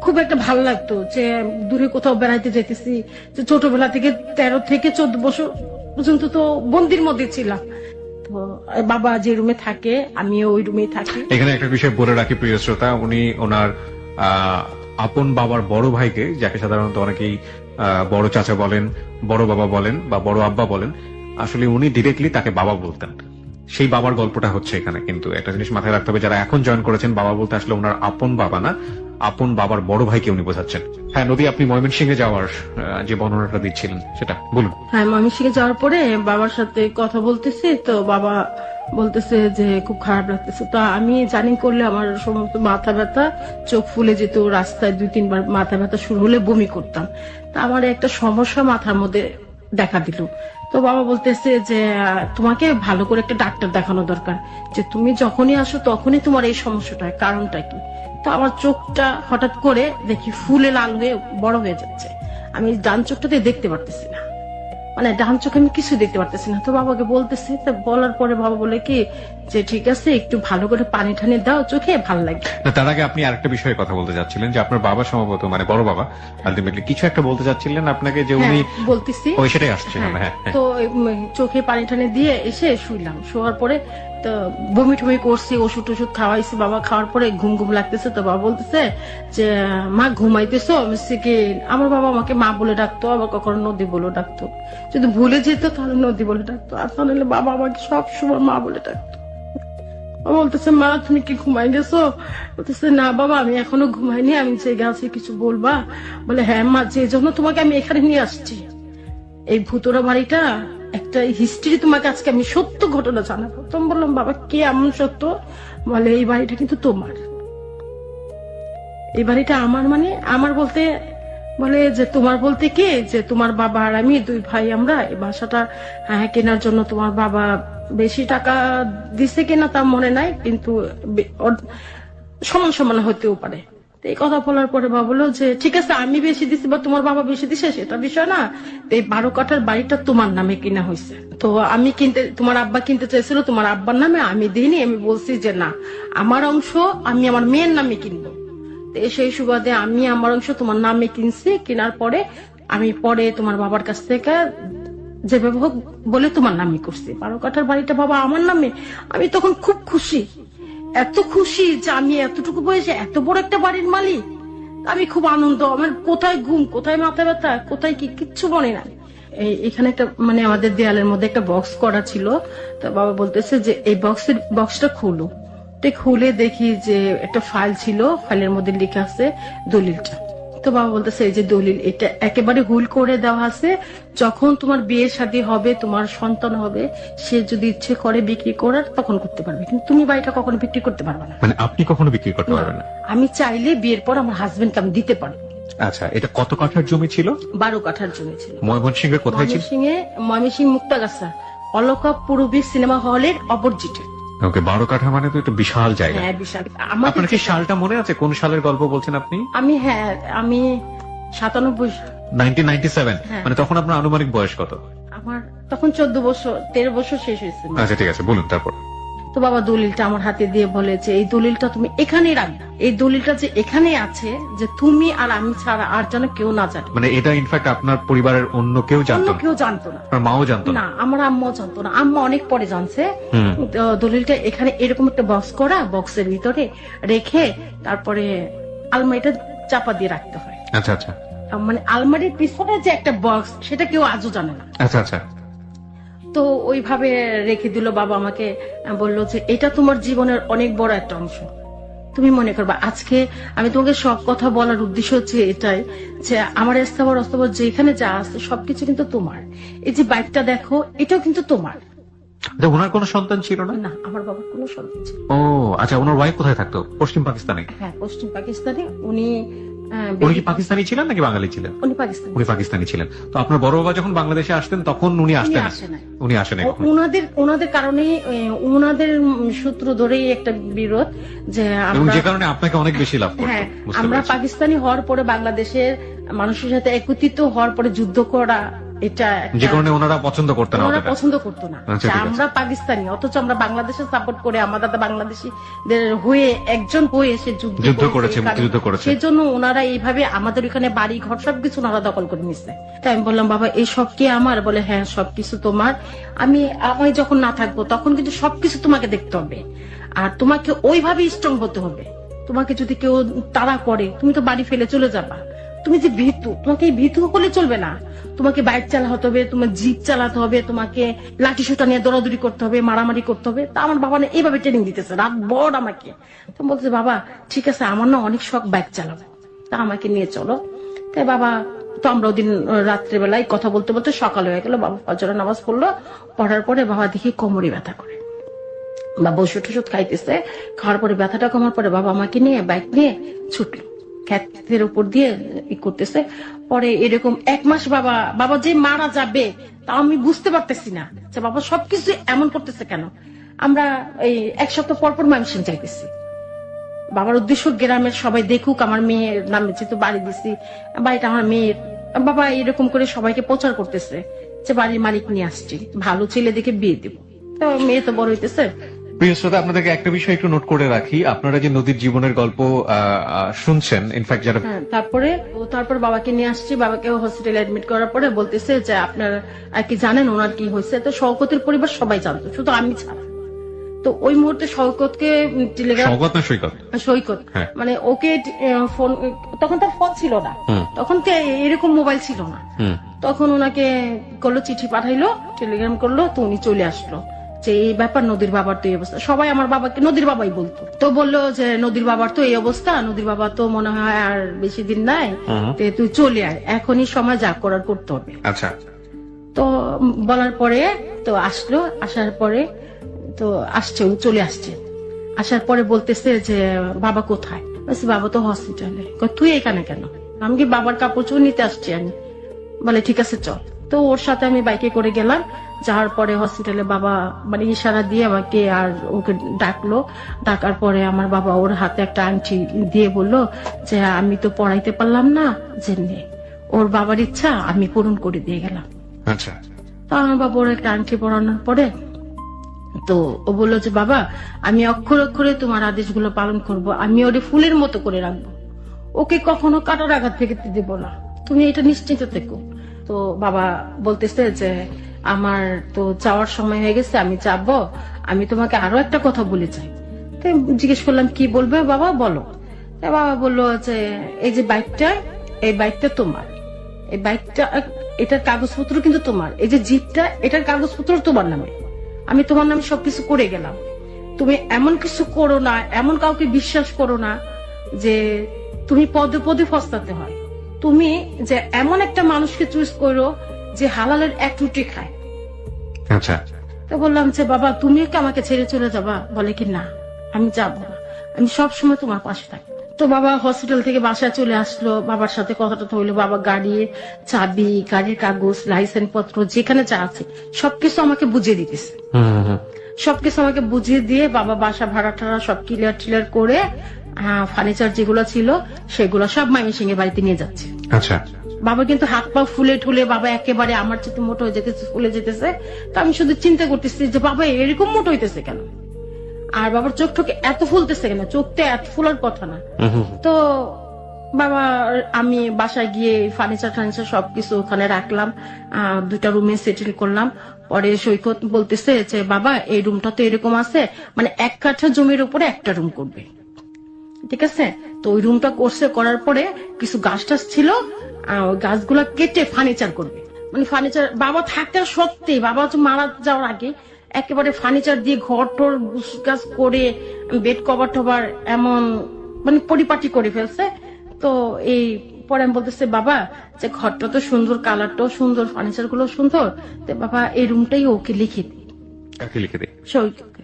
খুব একটা ভালো লাগতো যে দূরে কোথাও বেড়াইতে যেতেছি, যে ছোটবেলা থেকে 13 থেকে 14 বছর পর্যন্ত তো বন্দির মধ্যে ছিলাম। তো বাবা যে রুমে থাকে আমিও ওই রুমেই থাকি।
এখানে একটা বিষয় বলে রাখি প্রিয় শ্রোতা, উনি ওনার আপন বাবার বড় ভাইকে, যাকে সাধারণত অনেকেই বড় চাচা বলেন, বড় বাবা বলেন বা বড় আব্বা বলেন, আসলে উনি ডিরেক্টলি তাকে বাবা বলতেন। সেই বাবার গল্পটা হচ্ছে এখানে। কিন্তু একটা জিনিস মাথায় রাখতে হবে, যারা এখন জয়েন করেছেন, বাবা বলতে আসলে ওনার আপন বাবা না, আপন বাবার বড় ভাইকে উনি বোঝাচ্ছেন। হ্যাঁ নদী, আপনি ময়মনসিংহে যাওয়ার যে বর্ণনাটা দিচ্ছিলেন সেটা বলুন।
হ্যাঁ, ময়মনসিংহে যাওয়ার পরে বাবার সাথে কথা বলতেছি, তো বাবা বলতেছে যে খুব খারাপ লাগতেছে। তো আমি জানি করলে আমার সমস্ত মাথা ব্যথা, চোখ ফুলে যেত, রাস্তায় 2-3 বার মাথা ব্যথা শুরু হলে বমি করতাম। তা আমার একটা সমস্যা মাথার মধ্যে দেখা দিল। তো বাবা বলতেছে যে তোমাকে ভালো করে একটা ডাক্তার দেখানো দরকার, যে তুমি যখনই আসো তখনই তোমার এই সমস্যাটা, কারণটা কি? তো আমার চোখটা হঠাৎ করে দেখি ফুলে লাল হয়ে বড় হয়ে যাচ্ছে, আমি ডান চোখটাতে দেখতে পারতেছি না। মানে ডান চোখে আমি কিছু দেখতে পারতেছি না। তো বাবাকে বলতেছি, তো বলার পরে বাবা বলে কি যে ঠিক আছে একটু ভালো করে পানি টানি দাও চোখে, ভালো লাগে।
না, তার আগে আপনি আরেকটা বিষয়ে কথা বলতে যাচ্ছিলেন যে আপনার বাবা সম্ভবত মানে বড় বাবা আলটিমেটলি কিছু একটা বলতে যাচ্ছিলেন আপনাকে যে উনি
হ্যাঁ, বলতেছি।
ওই সেটাই আসছিলেন।
হ্যাঁ,
হ্যাঁ,
তো চোখে পানি টানি দিয়ে এসে শুইলাম। শোয়ার পরে তো বমি টমি করছি, ওষুধ টষুধ খাওয়াইছি। বাবা খাওয়ার পরে ঘুম ঘুম লাগতেছে, তো বাবা বলতেছে যে মা ঘুমাইতেছো? আমি বলছি কি, আমার বাবা আমাকে মা বলে ডাকতো, আবার কখনো নদী বলে ডাকতো। যদি ভুলে যেত তাহলে নদী বলে ডাকতো, আর তাহলে বাবা আমাকে সবসময় মা বলে ডাকতো। বাবা বলতেছে মা তুমি কি ঘুমাই গেছো? বলতেছে না বাবা আমি এখনো ঘুমাইনি, আমি জেগে আছি, কিছু বলবা? বলে হ্যাঁ মা, যে জন্য তোমাকে আমি এখানে নিয়ে আসছি, এই ভুতুরা বাড়িটা একটা হিস্ট্রি, তোমাকে আজকে আমি সত্য ঘটনা জানাবো। তো আমি বললাম বাবা কি এমন সত্য? বলে এই বাড়িটা কিন্তু তোমার, এই বাড়িটা আমার। মানে আমার বলতে, বলে যে তোমার বলতে কি, যে তোমার বাবা আর আমি দুই ভাই, আমরা এই বাসাটা কেনার জন্য তোমার বাবা বেশি টাকা দিছে কিনা তা মনে নাই, কিন্তু সমান সমান হতেও পারে। তো এই কথা বলার পরে বাবা বললো যে ঠিক আছে আমি বেশি দিছি বা তোমার বাবা বেশি দিছে সেটা বিষয় না, তো এই 12 কাঠার বাড়িটা তোমার নামে কিনা হয়েছে। তো আমি কিনতে, তোমার আব্বা কিনতে চাইছিল তোমার আব্বার নামে, আমি দিইনি। আমি বলছি যে না, আমার অংশ আমি আমার মেয়ের নামে কিনবো। সেই সুবাদে আমি আমার অংশ তোমার নামে কিনছি। কেনার পরে আমি পরে তোমার বাবার কাছ থেকে যেভাবে হোক বলে তোমার নামে করছি। 12 কাঠার বাড়িটা বাবা আমার নামে। আমি তখন খুব খুশি, এত খুশি যে আমি এতটুকু বয়সে এত বড় একটা বাড়ির মালিক। আমি খুব আনন্দ, আমার কোথায় ঘুম, কোথায় মাথা ব্যথা, কোথায় কি কিচ্ছু মনে নাই। এখানে একটা মানে আমাদের দেয়ালের মধ্যে একটা বক্স করা ছিল। তো বাবা বলতেছে যে এই বক্সটা খুলো। খুলে দেখি যে একটা ফাইল ছিল, ফাইলের মধ্যে লেখা আছে দলিলটা। তো বাবা বলতেছে এই যে দলিল, এটা একেবারে হুল করে দেওয়া আছে, যখন তোমার বিয়ে শাদী হবে, তোমার সন্তান হবে, সে যদি ইচ্ছে করে বিক্রি করার তখন করতে পারবে, কিন্তু তুমি বাড়িটা কখনো বিক্রি করতে পারবে না।
মানে আপনি কখনো বিক্রি করতে পারবেন না?
আমি চাইলে বিয়ের পর আমার হাজবেন্ডকে আমি দিতে পারবো।
আচ্ছা, এটা কত কাঠার জমি ছিল?
12 কাঠার জমি ছিল।
ময়মনসিংহের কোথায় ছিল?
ময়মনসিংহ মুক্তাগাছা অলকা পূর্বী সিনেমা হলের অপোজিটে।
ওকে, 12 কাঠা মানে তো একটা বিশাল জায়গা।
হ্যাঁ বিশাল।
আপনার কি সালটা মনে আছে? কোন সালের গল্প বলছেন আপনি?
আমি 97।
1997।
হ্যাঁ।
মানে তখন আপনার আনুমানিক বয়স কত?
আমার তখন 14 বছর, 13 বছর শেষ হয়েছে।
আচ্ছা ঠিক আছে, বলুন তারপর।
তো বাবা দলিলটা আমার হাতে দিয়ে বলে যে এই দলিলটা তুমি এখানেই রাখবে, এই দলিলটা যে এখানে আছে, যে তুমি আর আমি ছাড়া আর যেন কেউ না জানে।
মানে এটা ইনফ্যাক্ট আপনার পরিবারের অন্য কেউ জানতো না?
কেউ জানতো না।
আপনার মাও জানতো না?
না, আমার আম্মাও জানতো না। আম্মা অনেক পরে জানছে। তো দলিলটা এখানে এরকম একটা বক্স করা, বক্সের ভিতরে রেখে তারপরে আলমারিটা চাপা দিয়ে রাখতে হয়।
আচ্ছা আচ্ছা।
মানে আলমারির পিছনে যে একটা বক্স, সেটা কেউ আজও জানে না।
আচ্ছা আচ্ছা।
তো ওইভাবে রেখে দিল। বাবা আমাকে বলল যে এটা তোমার জীবনের অনেক বড় একটা অংশ, তুমি মনে করবা। আজকে আমি তোমাকে সব কথা বলার উদ্দেশ্য হচ্ছে এটাই যে আমার স্থাবর অস্থাবর যেখানে যা আছে সবকিছু কিন্তু তোমার। এই যে বাইকটা দেখো, এটাও কিন্তু তোমার।
ওনার কোনো সন্তান ছিল না?
না, আমার বাবার কোনো সন্তান ছিল।
ও আচ্ছা, ওনার ওয়াইফ কোথায় থাকতো? পশ্চিম পাকিস্তানে?
হ্যাঁ, পশ্চিম পাকিস্তানে। উনি
উনি কি পাকিস্তানি ছিলেন নাকি বাঙালি ছিলেন?
উনি পাকিস্তানি।
উনি পাকিস্তানি ছিলেন। তো আপনার বড় বাবা যখন বাংলাদেশে আসতেন তখন উনি আসতেন? উনি আসেন।
ওনাদের কারণে, ওনাদের সূত্র ধরেই একটা বিরোধ, যে
যে কারণে আপনাকে অনেক বেশি লাভ করতো।
হ্যাঁ, আমরা পাকিস্তানি হওয়ার পরে বাংলাদেশের মানুষের সাথে একত্রিত হওয়ার পরে যুদ্ধ করা, এটা
যে কারণে ওনারা পছন্দ করতেন না।
ওনারা পছন্দ করতো না
আচ্ছা,
যে আমরা পাকিস্তানি, অথচ আমরা বাংলাদেশের সাপোর্ট করে আমার দাদা বাংলাদেশিদের হয়ে একজন হয়ে সে যুদ্ধ করেছে, মুক্তিযুদ্ধ করেছে। সেজন্য ওনারা এইভাবে আমাদের এখানে বাড়ি ঘর সবকিছু ওনারা দখল করে নিচ্ছে। তাই আমি বললাম বাবা এই সব কি আমার? বলে হ্যাঁ সবকিছু তোমার। আমি যখন না থাকবো তখন কিন্তু সবকিছু তোমাকে দেখতে হবে, আর তোমাকে ওইভাবে স্ট্রং হতে হবে। তোমাকে যদি কেউ তাড়া করে তুমি তো বাড়ি ফেলে চলে যাবা। তুমি যে ভীতু, তোমাকে এই ভীতু হলে চলবে না। তোমাকে বাইক চালাতে হবে, তোমার জিপ চালাতে হবে, তোমাকে লাঠি সোটা নিয়ে দৌড়াদৌড়ি করতে হবে, মারামারি করতে হবে। তা আমার বাবা না এইভাবে ট্রেনিং দিতেছে রাত ভর আমাকে। তো বলছে বাবা ঠিক আছে, আমার না অনেক শখ বাইক চালাবো, তা আমাকে নিয়ে চলো। তাই বাবা, তো আমরা ওদিন রাত্রেবেলায় কথা বলতে বলতে সকাল হয়ে গেল। বাবা ফজরের নামাজ পড়লো, পড়ার পরে বাবা দেখি কোমরে ব্যথা করে। বাবা ওষুধ টষুধ খাইতেছে, খাওয়ার পরে ব্যথাটা কমার পরে বাবা আমাকে নিয়ে বাইক নিয়ে ছুটলো, ক্ষেতের উপর দিয়ে করতেছে। পরে এরকম 1 মাস বাবা যে মারা যাবে তা আমি বুঝতে পারতেছি না যে বাবা সবকিছু এমন করতেছে কেন। আমরা এই 1 সপ্তাহ পর পর ময়মনসিংহ যাইতেছি। বাবার উদ্দেশ্য গ্রামের সবাই দেখুক আমার মেয়ের নামে, যেহেতু বাড়ি দিছি, বাড়িটা আমার মেয়ের। বাবা এরকম করে সবাইকে প্রচার করতেছে যে বাড়ির মালিক নিয়ে আসছি, ভালো ছেলে দেখে বিয়ে দেবো। তো মেয়ে তো বড় হইতেছে।
প্রিয় শ্রোতা, আপনাদেরকে একটা বিষয় একটু নোট করে রাখি, আপনারা যে নদীর জীবনের গল্প শুনছেন, ইনফ্যাক্ট যারা
হ্যাঁ, তারপর বাবাকে নিয়ে আসছি। বাবাকে হসপিটালে অ্যাডমিট করার পরে বলতেছে যে আপনার কি জানেন ওনার কি হয়েছে? তো শওকতের পরিবার সবাই জানতো, শুধু আমি ছাড়া। তো ওই মুহূর্তে শওকতকে টেলিগ্রাম,
সৌগত না সৈকত?
সৈকত,
হ্যাঁ।
মানে ওকে ফোন, তখন তার ফোন ছিল না, তখন তো এরকম মোবাইল ছিল না। তখন ওনাকে করলো, চিঠি পাঠাইলো, টেলিগ্রাম করলো, তো উনি চলে আসলো যে এই ব্যাপার, নদীর বাবার তো এই অবস্থা। সবাই আমার বাবাকে নদীর বাবাই বলতো। তো বললো যে নদীর বাবার তো এই অবস্থা, নদীর বাবা তো মনে হয় আর বেশি দিন নাই, তো তুই চলে আয়, এখনই সময় যা করার করতে হবে।
আচ্ছা।
তো বলার পরে তো আসলো, আসার পরে তো আসছে, উনি চলে আসছে। আসার পরে বলতেছে যে বাবা কোথায়? বলছি বাবা তো হসপিটালে। তুই এখানে কেন? আমি কি বাবার কাপড় চোপড় নিতে আসছি আমি। বলে ঠিক আছে চল। তো ওর সাথে আমি বাইকে করে গেলাম। যাওয়ার পরে হসপিটালে বাবা মানে ইশারা দিয়ে আমাকে আর ওকে ডাকলো। ডাকার পরে আমার বাবা ওর হাতে একটা আংটি দিয়ে বললো যে আমি তো পড়াইতে পারলাম না, যে নে, ওর বাবার ইচ্ছা আমি পূরণ করে দিয়ে গেলাম।
আচ্ছা।
তো আমার বাবা ওর একটা আংটি পরানোর পরে তো ও বললো যে বাবা আমি অক্ষর অক্ষরে তোমার আদেশগুলো পালন করব, আমি ওরে ফুলের মতো করে রাখবো, ওকে কখনো কাটার আঘাত থেকে দেব না, তুমি এটা নিশ্চিন্ত থেকো। তো বাবা বলতেছে যে আমার তো যাওয়ার সময় হয়ে গেছে, আমি যাবো, আমি তোমাকে আরো একটা কথা বলে চাই। তো জিজ্ঞেস করলাম কি বলবে বাবা, বলো। তা বাবা বললো যে এই যে বাইকটা, এই বাইকটা তোমার, এই বাইকটা এটার কাগজপত্র কিন্তু তোমার, এই যে জিপটা এটার কাগজপত্র তোমার নামে, আমি তোমার নামে সবকিছু করে গেলাম। তুমি এমন কিছু করো না, এমন কাউকে বিশ্বাস করো না যে তুমি পদে পদে ফস্তাতে হয়। তুমি যে এমন একটা মানুষকে চুজ করো যে হালালের এক রুটি খায়।
আচ্ছা।
তো বললাম যে বাবা তুমিও কি আমাকে ছেড়ে চলে যাবা? বলে কি না, আমি যাবো না, আমি সব সময় তোমার পাশে থাকি। তো বাবা হসপিটাল থেকে বাসায় চলে আসলো, বাবার সাথে কথাটা হইলো। বাবা গাড়ির চাবি, গাড়ির কাগজ, লাইসেন্স পত্র যেখানে যা আছে সবকিছু আমাকে বুঝিয়ে দিতেছে। সবকিছু আমাকে বুঝিয়ে দিয়ে বাবা বাসা ভাড়া টাড়া সব ক্লিয়ার টিলিয়ার করে ফার্নিচার যেগুলো ছিল সেগুলো সব ময়মনসিংহ এর বাড়িতে নিয়ে যাচ্ছে।
আচ্ছা।
বাবা কিন্তু হাত পা ফুলে ঠুলে বাবা একেবারে আমার চেয়ে মোটো হয়ে যেতেছে, ফুলে যেতেছে। তো আমি শুধু চিন্তা করতেছি যে বাবা এরকম মোটো হইতেছে কেন, আর বাবার চোখ ঠোকে এত ফুলতেছে কেন, চোখটা এত ফুলার কথা না। তো বাবা আমি বাসায় গিয়ে ফার্নিচার টার্নিচার সবকিছু ওখানে রাখলাম, 2টা রুমে সেটেল করলাম। পরে সৈকত বলতেছে যে বাবা এই রুমটা তো এরকম আছে, মানে 1 কাঠা জমির উপরে একটা রুম করবে, ঠিক আছে? তো ওই রুমটা করছে, করার পরে কিছু গাছ টাছ ছিল, ওই গাছগুলা কেটে ফার্নিচার করবে। মানে ফার্নিচার বাবা থাকতে সত্যি, বাবা মারা যাওয়ার আগে একেবারে ফার্নিচার দিয়ে ঘর টর গাছ করে বেড কভার টভার এমন মানে পরিপাটি করে ফেলছে। তো এই পরে আমি বলতেছে বাবা যে ঘরটা তো সুন্দর, কালারটাও সুন্দর, ফার্নিচার গুলো সুন্দর, তো বাবা এই রুমটাই ওকে লিখে দিই।
কাকে লিখে দিই?
সৈকতকে।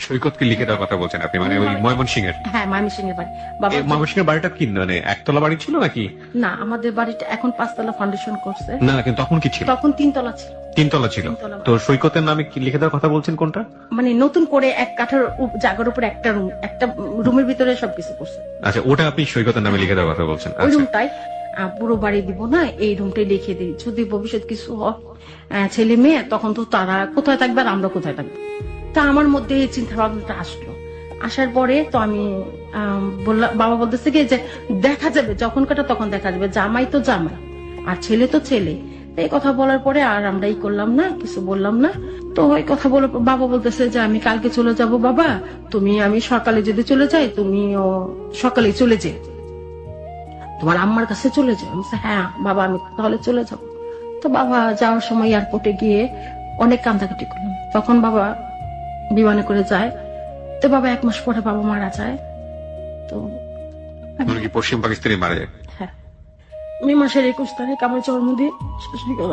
সৈকতকে লিখে দেওয়ার কথা বলছেন আপনি, মানে ওই ময়মনসিংহ এর?
হ্যাঁ, ময়মনসিংহের বাড়ি। বাবা
ময়মনসিংহের বাড়িটা কি মানে একতলা বাড়ি ছিল নাকি?
না, আমাদের বাড়িটা এখন 5তলা ফাউন্ডেশন করছে।
না, কিন্তু তখন কি ছিল?
তখন 3তলা ছিল।
3তলা ছিল। তো সৈকতের নামে কি লিখে দেওয়ার কথা বলছেন কোনটা?
মানে নতুন করে 1 কাঠার জায়গার উপর একটা রুম, একটা রুমের ভিতরে সবকিছু করছে।
আচ্ছা, ওটা আপনি সৈকতের নামে লিখে দেওয়ার কথা বলছেন?
ওই রুমটাই পুরো বাড়ি দিব না, এই রুমটাই লিখে দিই, যদি ভবিষ্যৎ কিছু হয় ছেলে মেয়ে তখন তো তারা কোথায় থাকবে আর আমরা কোথায় থাকবো। তা আমার মধ্যে এই চিন্তা ভাবনাটা আসলো। আসার পরে তো আমি বললাম, বাবা বলতেছে কি যে দেখা যাবে, যখন কাটা তখন দেখা যাবে, জামাই তো জামাই আর ছেলে তো ছেলে। এই কথা বলার পরে আর আমরা ই করলাম না, কিছু বললাম না। তো ওই কথা বলে বাবা বলতেছে যে আমি কালকে চলে যাব বাবা, তুমি আমি সকালে যদি চলে যাই তুমিও সকালে চলে যাই, তোমার আম্মার কাছে চলে যাও। আমি বলছি, হ্যাঁ বাবা আমি তাহলে চলে যাব। তো বাবা যাওয়ার সময় এয়ারপোর্টে গিয়ে অনেক কান্দাকাটি করলাম। তখন বাবা বিমানে করে যায়। তো বাবা 1 মাস পরে বাবা মারা যায়। তো
কি পশ্চিম পাকিস্তানে মারা যায়?
হ্যাঁ, মে মাসের 21 তারিখ আমার জন্মদিন।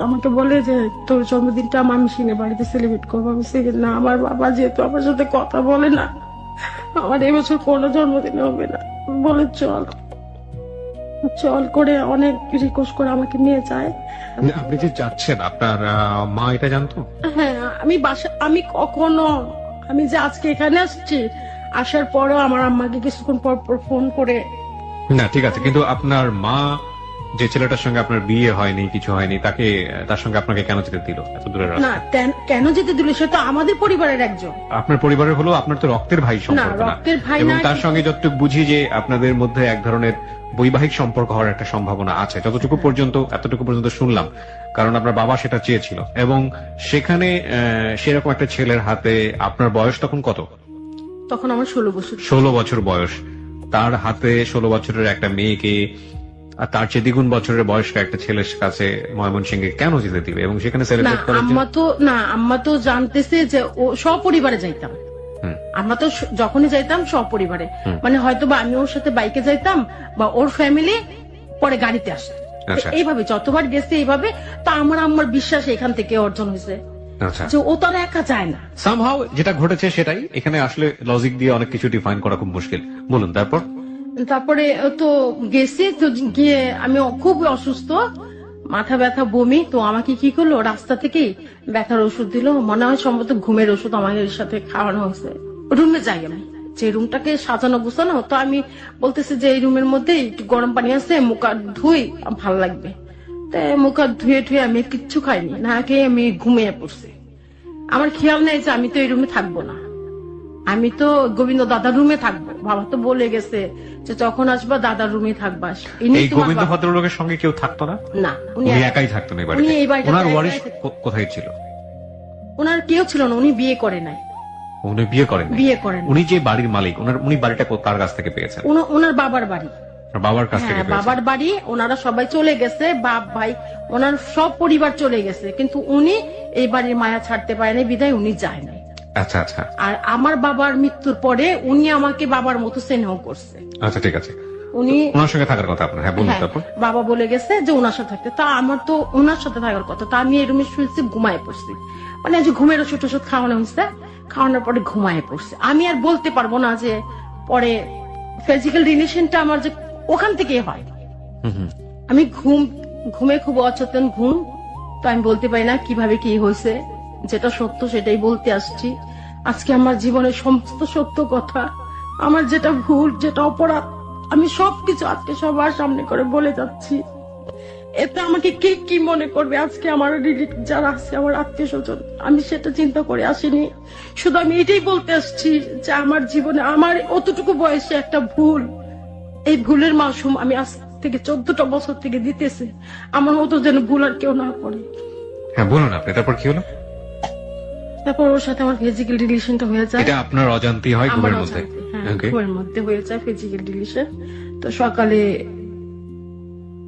আমাকে বলে যে তোর জন্মদিনটা আমি সিনে বাড়িতে সেলিব্রেট করবো। আমি না, আমার বাবা যেহেতু আমার সাথে কথা বলে না, আমার এবছর কোনো জন্মদিন হবে না। বলে চল চল করে অনেক রিকোয়েস্ট করে আমাকে নিয়ে যায়।
আপনি যে যাচ্ছেন, আপনার মা এটা জানতো?
হ্যাঁ, আমি কখনো, আমি যে আজকে এখানে আসছি, আসার পরেও আমার আম্মাকে কিছুক্ষণ পর পর ফোন করে।
না ঠিক আছে, কিন্তু আপনার মা যে ছেলেটার সঙ্গে আপনার বিয়ে হয়নি, কিছু হয়নি, তার সঙ্গে আপনাকে কেন যেতে দিল এত দূরের
না
রাস্তা?
কেন যেতে দিল, সে তো আমাদের পরিবারের একজন।
আপনার পরিবারের হলো, আপনার তো রক্তের ভাই সম্পর্ক না।
রক্তের ভাই
এবং
না,
তার সঙ্গে যতটুকু বুঝি যে আপনাদের মধ্যে এক ধরনের বৈবাহিক সম্পর্ক হওয়ার একটা সম্ভাবনা আছে, এতটুকু পর্যন্ত শুনলাম, কারণ আপনার বাবা সেটা চেয়েছিল। এবং সেখানে সেরকম একটা ছেলের হাতে আপনার বয়স তখন কত?
তখন আমার 16 বছর।
16 বছর বয়স। তার হাতে 16 বছরের একটা মেয়েকে, আর তার চেয়ে দ্বিগুণ বছরের বয়স্ক একটা ছেলের কাছে ময়মনসিংহে কেন যেতে দিবে? এবং সেখানে
না
সেলিব্রেট করার জন্য?
আম্মা তো জানতেছে যে ও সপরিবারে যাইতাম। আমরা তো যখনই যাইতাম সপরিবারে, মানে হয়তো বা আমি ওর সাথে বাইকে যাইতাম বা ওর ফ্যামিলি পরে গাড়িতে আসতো।
আচ্ছা।
এইভাবে যতবার গেছে এইভাবে, তো আমার আম্মার বিশ্বাস এখান থেকে অর্জন হয়েছে
আচ্ছা,
যে ও তো আর একা যায় না।
সামহাউ যেটা ঘটেছে সেটাই। এখানে আসলে লজিক দিয়ে অনেক কিছু ডিফাইন করা খুব মুশকিল। বলুন তারপর।
তারপরে তো গেছি, তো গিয়ে আমি খুব অসুস্থ, মাথা ব্যথা, বমি। তো আমাকে কি করলো, রাস্তা থেকে ব্যথার ওষুধ দিল, মনে হয় সম্ভবত ঘুমের ওষুধ আমাদের সাথে খাওয়ানো হয়েছে। রুমে যাই আমি, যে রুমটাকে সাজানো গোছানো, তো আমি বলতেছি যে এই রুমের মধ্যে একটু গরম পানি আছে, মুখ হাত ধুই, ভাল লাগবে। তো মুখ হাত ধুয়ে ধুয়ে আমি কিচ্ছু খাইনি, না খেয়ে আমি ঘুমিয়ে পড়ছি। আমার খেয়াল নেই যে আমি তো এই রুমে থাকবো না, আমি তো গোবিন্দ দাদার রুমে থাকবো। বাবা তো বলে গেছে যে যখন আসবা দাদার রুমে থাকবা। ইনি
এই
তোমার
গোবিন্দ
বাবা।
ভদ্রলোকের সঙ্গে কেউ থাকতো না?
না, উনি
উনি একাই থাকতেন এই
উনি এই
বাড়িতে?
বাড়িটাতে
ওনার
একাই
ওয়ারিশ
থাকতেন।
কোথায় ছিল?
ওনার কেউ ছিল না, উনি বিয়ে করে নাই।
উনি বিয়ে করেন?
বিয়ে করেন।
উনি যে বাড়ির মালিক, উনি বাড়িটা কার কাছ থেকে পেয়েছেন?
ওনার বাবার বাড়ি।
ওনার বাবার কাছ থেকে
হ্যাঁ,
পেয়েছেন?
বাবার বাড়ি। ওনারা সবাই চলে গেছে, বাপ ভাই ওনার সব পরিবার চলে গেছে, কিন্তু উনি এই বাড়ির মায়া ছাড়তে পারেনি, বিধায় উনি যায় নাই।
আচ্ছা আচ্ছা
আর আমার বাবার মৃত্যুর পরে উনি আমাকে বাবার মতো স্নেহ করছে।
আচ্ছা, ঠিক আছে।
উনি
ওনার সঙ্গে থাকার কথা আপনার? হ্যাঁ, বলুন
হ্যাঁ,
তারপর।
বাবা বলে গেছে যে ওনার সাথে থাকতে। তা আমার তো ওনার সাথে থাকার কথা, তা আমি এই রুমে শুয়েছি, ঘুমায় পড়ছি। মানে যে ঘুমের ওষুধ টষুধ খাওয়ানো হয়েছে, খাওয়ানোর পরে ঘুমায় পড়ছি। আমি আর বলতে পারবো না যে পরে ফিজিক্যাল রিলেশনটা আমার যে ওখান থেকে হয়। আমি ঘুমে খুব অচেতন ঘুম, তো আমি বলতে পারি না কিভাবে কি হয়েছে। যেটা সত্য সেটাই বলতে আসছি আজকে। আমার জীবনের সমস্ত সত্য কথা, আমার যেটা ভুল, যেটা অপরাধ, আমি সবকিছু আজকে সবার সামনে করে বলে যাচ্ছি। এতে আমাকে কে কি মনে করবে আজকে, আমার রিলেটিভ যারা আছে, আমার আত্মীয় স্বজন, আমি সেটা চিন্তা করে আসিনি। শুধু আমি এটাই বলতে আসছি যে আমার জীবনে আমার অতটুকু বয়সে একটা ভুল, এই ভুলের মাসুম আমি আজ থেকে 14টা বছর থেকে দিতেছি। আমার মতো যেন ভুল আর কেউ না করে।
হ্যাঁ, বলুন আপনি। তারপর কি হলো?
তারপর ওর সাথে আমার ফিজিক্যাল রিলেশনটা হয়ে যায়।
এটা আপনার অজান্তি হয়
আমার
ঘুমের মধ্যে?
অজান্তে, হ্যাঁ,
Okay.
ঘুমের মধ্যে হয়ে যায় ফিজিক্যাল রিলেশন। তো সকালে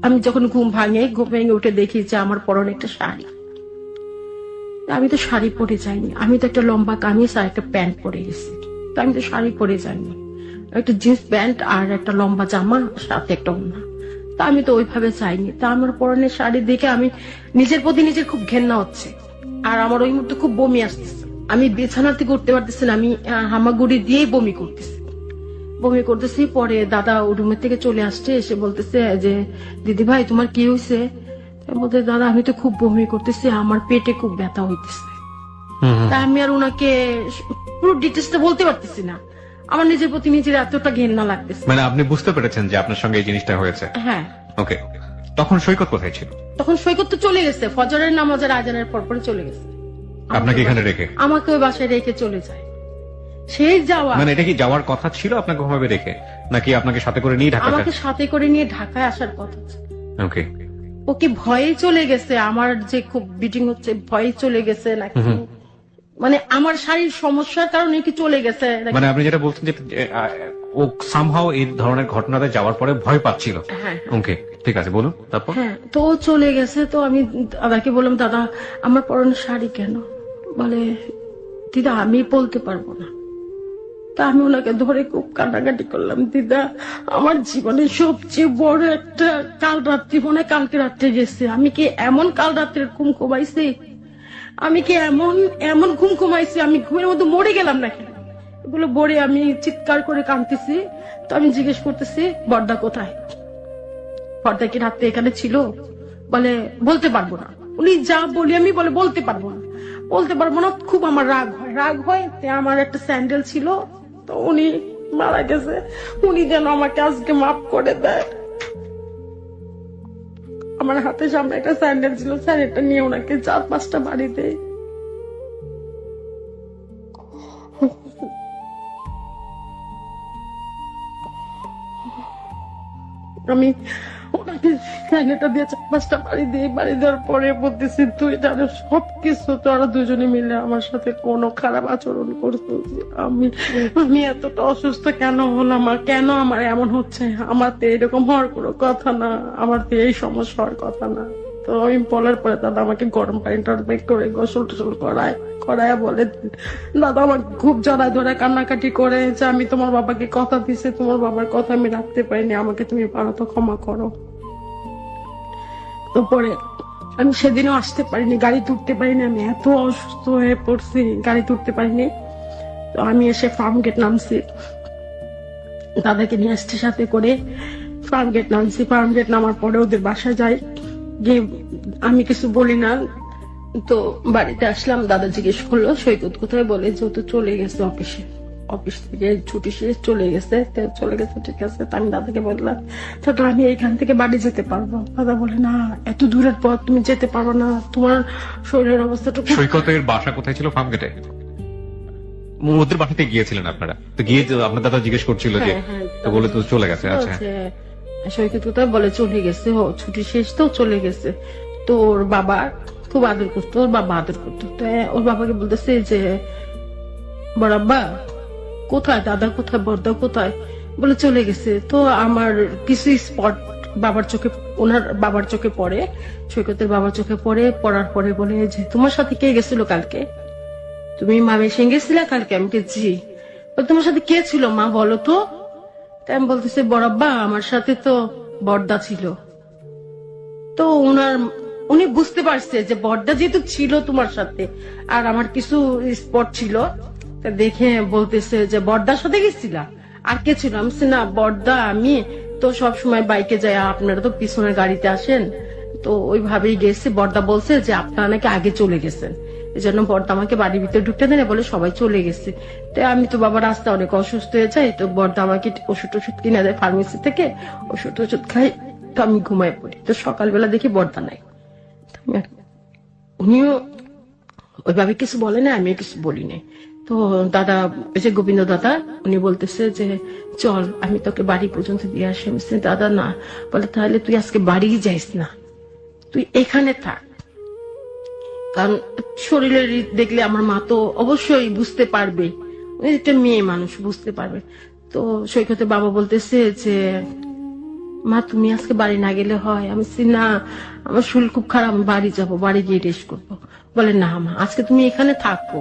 আমি যখন ঘুম ভেঙে উঠে দেখি যে আমার পরনে একটা শাড়ি। আমি তো শাড়ি পরে যাইনি, আমি তো একটা লম্বা কামিজ আর একটা প্যান্ট পরে গেছি। তো আমি তো শাড়ি পরে যাইনি, একটা জিন্স প্যান্ট আর একটা লম্বা জামা, সাথে একটা ওড়না। তা আমি তো ওইভাবে চাইনি। তা আমার পরনে শাড়ি দেখে আমি নিজের প্রতি নিজের খুব ঘেন্না হচ্ছে, আর আমার ওই মুহূর্তে খুব বমি আসতেছে। আমি বিছানা থেকে উঠতে পারতেছি না, আমি হামাগুড়ি দিয়েই বমি করতেছি। পরে দাদা ও রুমের থেকে চলে আসছে, এসে বলতেছে যে দিদি ভাই তোমার কি হয়েছে? বলতে দাদা আমি তো খুব বমি করতেছি, আমার পেটে খুব ব্যথা হইতেছে। তা আমি আর ওনাকে পুরো ডিটেলসটা বলতে পারতেছি না, আমার নিজের প্রতি নিজের এতটা ঘেন্না লাগতেছে।
মানে আপনি বুঝতে পেরেছেন যে আপনার সঙ্গে এই জিনিসটা হয়েছে?
হ্যাঁ।
ওকে, তখন সৈকত কোথায় ছিল?
তখন সৈকত তো চলে গেছে, ফজরের নামাজের আজানের পর চলে গেছে।
আপনাকে এখানে রেখে?
আমাকে ওই বাসায় রেখে চলে যায়। সেই যাওয়া,
মানে এটা কি যাওয়ার কথা ছিল আপনাকে ঘুমাবে রেখে, নাকি আপনাকে সাথে করে নিয়ে ঢাকা?
আমাকে সাথে করে নিয়ে ঢাকায় আসার কথা ছিল।
ওকে।
ওকে ভয়ে চলে গেছে, আমার যে খুব বিটিং হচ্ছে ভয়ে চলে গেছে নাকি, মানে আমার শারীরিক সমস্যার কারণে কি চলে গেছে নাকি?
মানে আপনি যেটা বলছেন যে ও সামহাও এই ধরনের ঘটনাতে যাওয়ার পরে ভয় পাচ্ছিল?
হ্যাঁ।
ওকে, ঠিক আছে, বলুন তারপর।
হ্যাঁ, তো ও চলে গেছে। তো আমি দাদাকে বললাম দাদা আমার পরনে শাড়ি কেন? বলে দিদা আমি বলতে পারবো না। তা আমি ওনাকে ধরে খুব কান্নাকাটি করলাম, দিদা আমার জীবনে সবচেয়ে বড় একটা কাল রাত্রি, মনে হয় কালকে রাত্রে গেছে। আমি কি এমন কাল রাত্রে ঘুম ঘুমাইছি? আমি কি এমন ঘুম ঘুমাইছি? আমি ঘুমের মধ্যে মরে গেলাম নাকি? এগুলো বলে আমি চিৎকার করে কাঁদতেছি। তো আমি জিজ্ঞেস করতেছি বর্দা কোথায়? বর্দা কি রাত্রে এখানে ছিল? বলে বলতে পারবো না। উনি যা বলি আমি বলতে পারবো না। খুব আমার রাগ হয়। আমার একটা স্যান্ডেল ছিল, তো উনি মারা গেছে, উনি যেন আমাকে আজকে মাফ করে দেয়। আমার হাতে সামনে একটা স্যান্ডেল ছিল, স্যান্ডেলটা নিয়ে ওনাকে 4-5টা বাড়ি দেয়। আমি ওনাকে স্যান্ডেলটা দিয়ে 4-5টা বাড়ি দিই। বাড়ি দেওয়ার পরে বলতেছি, তুই জানো সবকিছু তোরা দুজনে মিলে আমার সাথে কোনো খারাপ আচরণ করছো। আমি এতটা অসুস্থ কেন হলাম, আর কেন আমার এমন হচ্ছে? আমার তো এরকম হওয়ার কোনো কথা না, আমার তো এই সমস্যা হওয়ার কথা না। তো আমি বলার পরে দাদা আমাকে গরম পানিটা বের করে গোসল টোসল করায় বলে, দাদা আমার খুব জড়ায় ধরে কান্নাকাটি করে যে আমি তোমার বাবাকে কথা দিছি, তোমার বাবার কথা আমি রাখতে পারিনি, আমাকে তুমি পারো তো ক্ষমা করো। তো পরে আমি সেদিনও আসতে পারিনি, গাড়ি তুলতে পারিনি, আমি এত অসুস্থ হয়ে পড়ছি, গাড়ি তুলতে পারিনি। তো আমি এসে ফার্ম গেট নামছি, দাদাকে নিয়ে আসছি সাথে করে। ফার্ম গেট নামছি, ফার্ম গেট নামার পরে ওদের বাসা যাই, গিয়ে আমি কিছু বলি না। তো বাড়িতে আসলাম, দাদা জিজ্ঞেস করলো সৈকত কোথায়, বলে যেহেতু চলে গেছে অফিসে, অফিস থেকে ছুটি শেষ চলে গেছে। তো চলে গেছে, ঠিক আছে। তো আমি দাদাকে বললাম, তাহলে আমি এইখান থেকে বাড়ি যেতে পারবো? দাদা বলে, না এত দূরের পর তুমি যেতে পারবো না, তোমার শরীরের অবস্থাটা খুব।
সৈকতের বাসা কোথায় ছিল? ফার্মগেটে? ওদের বাসাতে গিয়েছিলেন আপনারা? তো গিয়ে তো আপনার দাদা জিজ্ঞেস করছিল যে, তো বলে তো চলে গেছে। আচ্ছা,
সৈকত কোথায়, বলে চলে গেছে, ও ছুটি শেষ তো চলে গেছে। তো ওর বাবা খুব আদর করতো, ওর বাবা আদর করতো। তো ওর বাবাকে বলতেছে যে, বড়াব্বা কোথায়, দাদা কোথায়, বড়দা কোথায়? বলে চলে গেছে। তো আমার কিছু স্পট বাবার চোখে, ওনার বাবার চোখে পড়ে, সৈকতের বাবার চোখে পড়ে। পড়ার পরে বলে যে, তোমার সাথে কে গেছিল কালকে? তুমি মামেশিং গেছিলা কালকে? আমি জি। তোমার সাথে কে ছিল মা, বলো তো? তাই আমি বলতেছি, বড়াব্বা আমার সাথে তো বড়দা ছিল। তো উনি বুঝতে পারছে যে বড়দা যেহেতু ছিল তোমার সাথে, আর আমার কিছু স্পট ছিল, তা দেখে বলতেছে যে বড়দার সাথে গেছিলা, আর কে ছিল? আমি বলছি, না বড়দা আমি তো সব সময় বাইকে যাই, আপনারা তো পিছনের গাড়িতে আসেন, তো ওইভাবেই গেছি। বড়দা বলছে যে আপনারা নাকি আগে চলে গেছেন, এই জন্য বড়দা আমাকে বাড়ির ভিতরে ঢুকতে দেয় না, বলে সবাই চলে গেছে। তো আমি তো বাবা রাস্তা অনেক অসুস্থ হয়ে যাই, তো বড়দা আমাকে ওষুধ কিনে দেয় ফার্মেসি থেকে, ওষুধ খাই, তো আমি ঘুমায় পড়ি। তো সকালবেলা দেখি বড়দা নাই। উনিও ওইভাবে কিছু বলে না, আমিও কিছু বলি নাই। তো দাদা, ওই যে গোবিন্দ দাদা, উনি বলতেছে যে চল আমি তোকে বাড়ি পর্যন্ত দিয়ে আসি। আমি বলছি, দাদা না। বলে, তাহলে তুই আজকে বাড়ি যাইস না, তুই এখানে থাক, কারণ শরীরের দেখলে আমার মা তো অবশ্যই বুঝতে পারবে, একটা মেয়ে মানুষ বুঝতে পারবে। তো সৈকতের বাবা বলতেছে যে, মা তুমি আজকে বাড়ি না গেলে হয়? আমি বলছি, না আমার শরীর খুব খারাপ, আমি বাড়ি যাবো, বাড়ি গিয়ে রেস্ট করবো। বলে, না মা আজকে তুমি এখানে থাকো,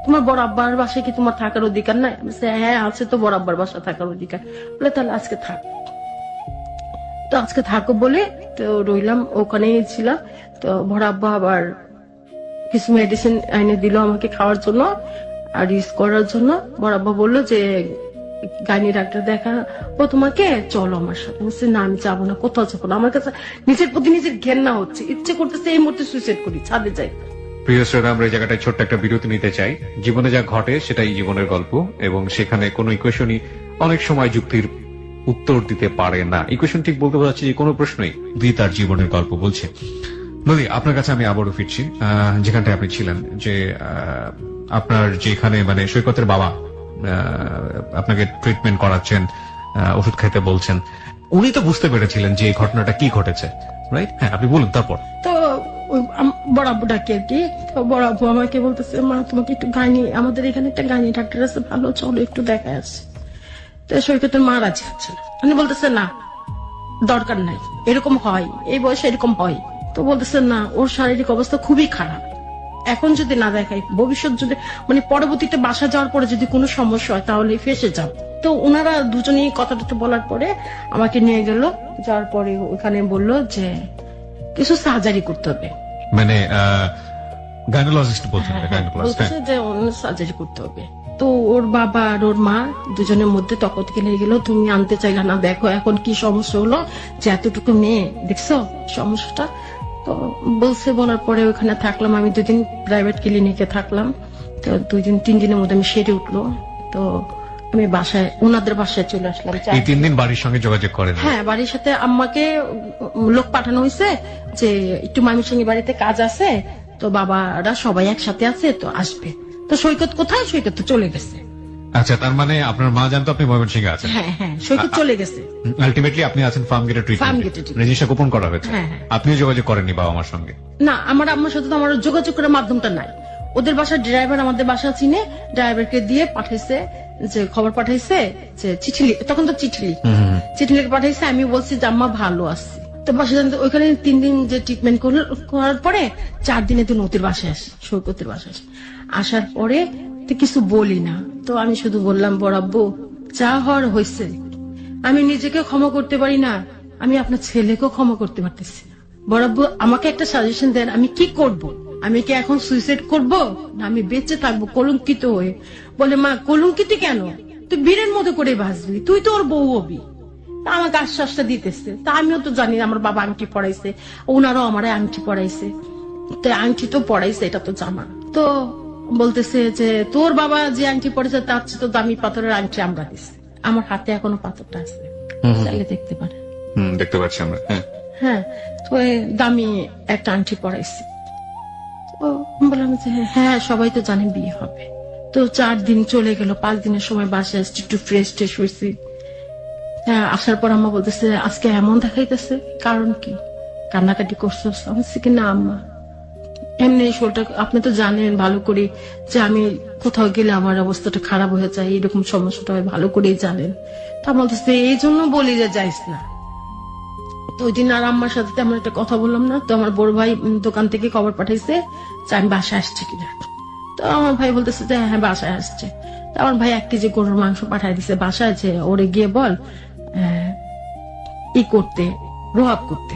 তোমার বড় আব্বার বাসায় কি তোমার থাকার অধিকার নাই? আমি বলছি, হ্যাঁ আছে তো বড় আব্বার বাসা থাকার অধিকার। বলে, তাহলে আজকে থাক। তো আজকে থাকো বলে তো রইলাম, ওখানেই ছিলাম। তো বড় আব্বা আবার কিছু মেডিসিন এনে দিল আমাকে খাওয়ার জন্য আর ইউজ করার জন্য। বড় আব্বা বললো যে, গাইনি ডাক্তার দেখাবো তোমাকে, চলো আমার সাথে। বলছি, না আমি যাবো না, কোথাও যাবো না, আমার কাছে নিজের প্রতি নিজের ঘেন্না হচ্ছে, ইচ্ছে করতেছে এই মুহূর্তে সুইসাইড করি, ছাদে যাই।
প্রিয় শ্রোতা, আমরা এই জায়গাটায় ছোট্ট একটা বিরতি নিতে চাই। জীবনে যা ঘটে সেটাই জীবনের গল্প, এবং সেখানে কোনো ইকুয়েশনই অনেক সময় যুক্তির উত্তর দিতে পারে না। ইকুয়েশন ঠিক বলতে বোঝাচ্ছে যে কোনো প্রশ্নই দুই তার জীবনের গল্প বলছে। নদী, আপনার কাছে আমি আবারও ফিরছি, যেখানটায় আপনি ছিলেন, যে আপনার যেখানে মানে সৈকতের বাবা আপনাকে ট্রিটমেন্ট করাচ্ছেন, ওষুধ খাইতে বলছেন, উনি তো বুঝতে পেরেছিলেন যে এই ঘটনাটা কি ঘটেছে, রাইট? হ্যাঁ, আপনি বলুন তারপর।
তো বড় আব্বু ডাকে আর কি। তো বড় আব্বু আমাকে বলতেছে, মা তোমাকে একটু গাইনি, আমাদের এখানে একটা গাইনি ডাক্তার আছে ভালো, চলো একটু দেখা আছে। তো সৈকতের মা রাজি হচ্ছে না, উনি বলতেছে না দরকার নাই, এরকম হয়, এই বয়সে এরকম হয়। তো বলতেছে না, ওর শারীরিক অবস্থা খুবই খারাপ, এখন যদি না দেখাই ভবিষ্যৎ যদি মানে পরবর্তীতে বাসা যাওয়ার পরে যদি কোনো সমস্যা হয় তাহলে ফেসে যাব। তো ওনারা দুজনেই কথাটা বলার পরে আমাকে নিয়ে গেল, যাওয়ার পরে ওখানে বললো যে কিছু সার্জারি করতে হবে,
মানে গাইনোলজিস্ট বলছেন,
বলতেছে যে সার্জারি করতে হবে। তো ওর বাবা আর ওর মা দুজনের মধ্যে তখন থেকে লেগে গেল, তুমি আনতে চাইলা না, দেখো এখন কি সমস্যা হলো, যে এতটুকু মেয়ে দেখছো সমস্যাটা। তো বলছে, বলার পরে ওখানে থাকলাম আমি 2 দিন, প্রাইভেট ক্লিনিকে থাকলাম। তো 2 দিন 3 দিনের মধ্যে আমি সেরে উঠলো। তো আমি বাসায় ওনাদের বাসায় চলে আসলাম।
এই 3 দিন বাড়ির সঙ্গে যোগাযোগ করেন?
হ্যাঁ, বাড়ির সাথে আম্মাকে লোক পাঠানো হয়েছে যে একটু ময়মনসিংহের বাড়িতে কাজ আছে, তো বাবারা সবাই একসাথে আছে, তো আসবে। তো সৈকত কোথায়? সৈকত তো চলে গেছে।
আচ্ছা, তার মানে আপনার মা জানতো আপনি ময়মনসিংহে আছেন?
হ্যাঁ হ্যাঁ, সৈকত চলে গেছে।
আলটিমেটলি আপনি আছেন ফার্ম গেটে
ফার্ম
ট্রিটমেন্ট,
গেটে
রেজিস্টার গোপন করা হয়েছে।
হ্যাঁ, হ্যাঁ।
আপনিও যোগাযোগ করেননি বাবা মার সঙ্গে?
না, আমার আম্মার সাথে তো আমার যোগাযোগ করার মাধ্যমটা নাই। ওদের বাসার ড্রাইভার আমাদের বাসা চিনে, ড্রাইভারকে দিয়ে পাঠাইছে, যে খবর পাঠাইছে যে চিঠি তখন তো চিঠি লিখে পাঠাইছে। আমি বলছি যে আম্মা ভালো আছে। তো বাসা ওইখানে 3 দিন যে ট্রিটমেন্ট করার পরে 4 দিনে তো নতির বাসায় আসি, সৈকতের বাসায় আসি। আসার পরে তো কিছু বলি না, তো আমি শুধু বললাম বড় আব্বু যা হওয়ার হয়েছে, আমি নিজেকে ক্ষমা করতে পারি না, আমি আপনার ছেলেকেও ক্ষমা করতে পারতেছি না। বড় আব্বু আমাকে একটা সাজেশন দেন, আমি কি করব? আমি কি এখন সুইসাইড করব, না আমি বেঁচে থাকবো কলঙ্কিত হয়ে? বলে মা কলঙ্কিত কেন, তুই বীরের মতো করে বাঁচবি, তুই তো ওর বউ হবি। তা আমাকে আশ্বাসটা দিতেছে। তা আমিও তো জানি আমার বাবা আংটি পড়াইছে, ওনারাও আমার আংটি পড়াইছে, তো আংটি তো পড়াইছে, এটা তো জানা। তো বলতেছে যে তোর বাবা যে আংটি পড়েছে তার চেয়ে তো দামি পাথরের আংটি আমরা দিচ্ছি। আমার হাতে এখনো পাথরটা আছে, চাইলে দেখতে পারে।
দেখতে পাচ্ছি আমরা।
হ্যাঁ, তো দামি একটা আংটি পড়াইছি। তো বললাম যে হ্যাঁ সবাই তো জানে বিয়ে হবে। তো 4 দিন চলে গেল, 5 দিনের সময় বাসায় আসছি, একটু ফ্রেশ ট্রেশ হয়েছি। হ্যাঁ, আসার পর আম্মা বলতেছে আজকে এমন দেখাইতেছে, কারণ কি কান্নাকাটি করছো? আমি বলছি কি না আম্মা, এমনি শোলটা আপনি তো জানেন ভালো করে যে আমি কোথাও গেলে আমার অবস্থাটা খারাপ হয়ে যায়, এরকম সমস্যাটা হয় ভালো করেই জানেন। তা বলতেছে এই জন্য বলি যে যাইস না। তো ওই দিন আর আম্মার সাথে তেমন একটা কথা বললাম না। তো আমার বড় ভাই দোকান থেকে খবর পাঠাইছে যে আমি বাসায় আসছি কিনা। তো আমার ভাই বলতেছে যে হ্যাঁ বাসায় আসছে। তো আমার ভাই 1 কেজি গরুর মাংস পাঠাই দিছে বাসায়, যে ওরে গিয়ে বল ই করতে, রোহাব করতে।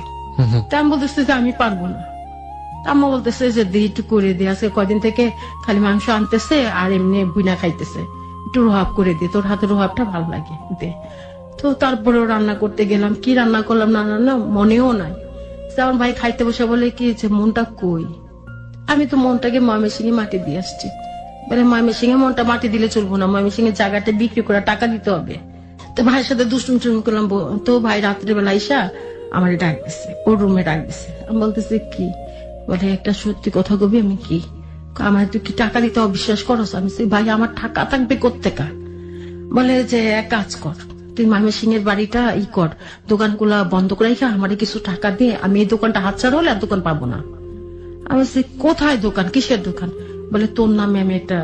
তা আমি বলতেছে যে আমি পারবো না। আম্মা বলতেছে যে দি একটু করে দিয়ে, আজকে কয়দিন থেকে খালি মাংস আনতেছে আর এমনি বুইনা খাইতেছে, একটু রোহাব করে দিয়ে, তোর হাতে রোহাবটা ভালো লাগে দে। তো তারপরেও রান্না করতে গেলাম, কি রান্না করলাম না রান্না মনেও নাই। আমার ভাই খাইতে বসে বলে কি যে মনটা কই? আমি তো মনটাকে ময়মনসিংহে মাটি দিয়ে আসছি। বলে ময়মনসিংহে মনটা মাটি দিলে চলবো না, ময়মনসিংহের জায়গাটা বিক্রি করে টাকা দিতে হবে। তো ভাইয়ের সাথে দুষ্টুম করলাম। তো ভাই রাত্রেবেলা আইসা আমার ডাক দিছে, ওর রুমে ডাক দিছে। আমি বলতেছি কি? বলে একটা সত্যি কথা কবি। আমি কি? আমার তুই কি টাকা দিতে অবিশ্বাস করস? আমি ভাই আমার টাকা থাকবে কোত্থেকা? বলে যে এক কাজ কর, তুই ময়মনসিংহের বাড়িটা ই কর, দোকানগুলা বন্ধ করে রেখে আমার কিছু টাকা দিয়ে, আমি এই দোকানটা হাতছাড়া হলে আর দোকান পাবো না। আমি বলছি কোথায় দোকান, কিসের দোকান? বলে তোর নামে আমি একটা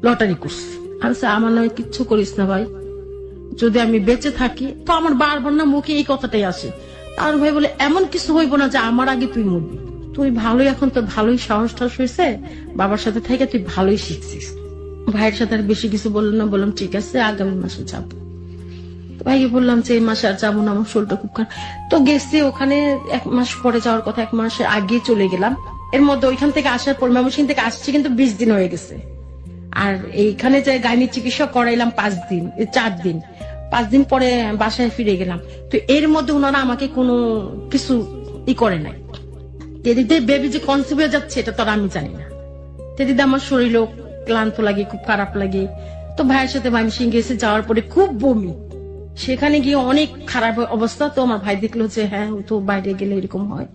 লটারি করছি। আমি বলছি আমার নামে কিচ্ছু করিস না ভাই, যদি আমি বেঁচে থাকি তো আমার বারবার না মুখে এই কথাটাই আসে। তার ভাই বলে এমন কিছু হইব না যে আমার আগে তুই মরবি, তুই ভালোই, এখন তো ভালোই সাহস টাহস হয়েছে, বাবার সাথে থেকে তুই ভালোই শিখছিস। ভাইয়ের সাথে আর বেশি কিছু বললাম না, বললাম ঠিক আছে আগামী মাসে যাবো। ভাইকে বললাম যে এই মাসে আর যাবো না, আমার শরীরটা খুব খারাপ। তো গেছি ওখানে 1 মাস পরে যাওয়ার কথা, 1 মাসের আগে চলে গেলাম। এর মধ্যে ওইখান থেকে আসার পর ময়মনসিংহ থেকে আসছি কিন্তু 20 দিন হয়ে গেছে। আর এইখানে যে গাইনি চিকিৎসা করাইলাম 5 দিন, 4 দিন, 5 দিন পরে বাসায় ফিরে গেলাম। তো এর মধ্যে ওনারা আমাকে কোনো কিছু ই করে নাই। তেদিতে বেবি যে কনসিভ হয়ে যাচ্ছে এটা তো আর আমি জানি না। তেদিতে আমার শরীরও ক্লান্ত লাগে, খুব খারাপ লাগে। তো ভাইয়ের সাথে ময়মনসিংহ গেছে, যাওয়ার পরে খুব বমি, সেখানে গিয়ে অনেক খারাপ অবস্থা। তো আমার ভাই দেখলো যে হ্যাঁ তো বাইরে গেলে এরকম হয়,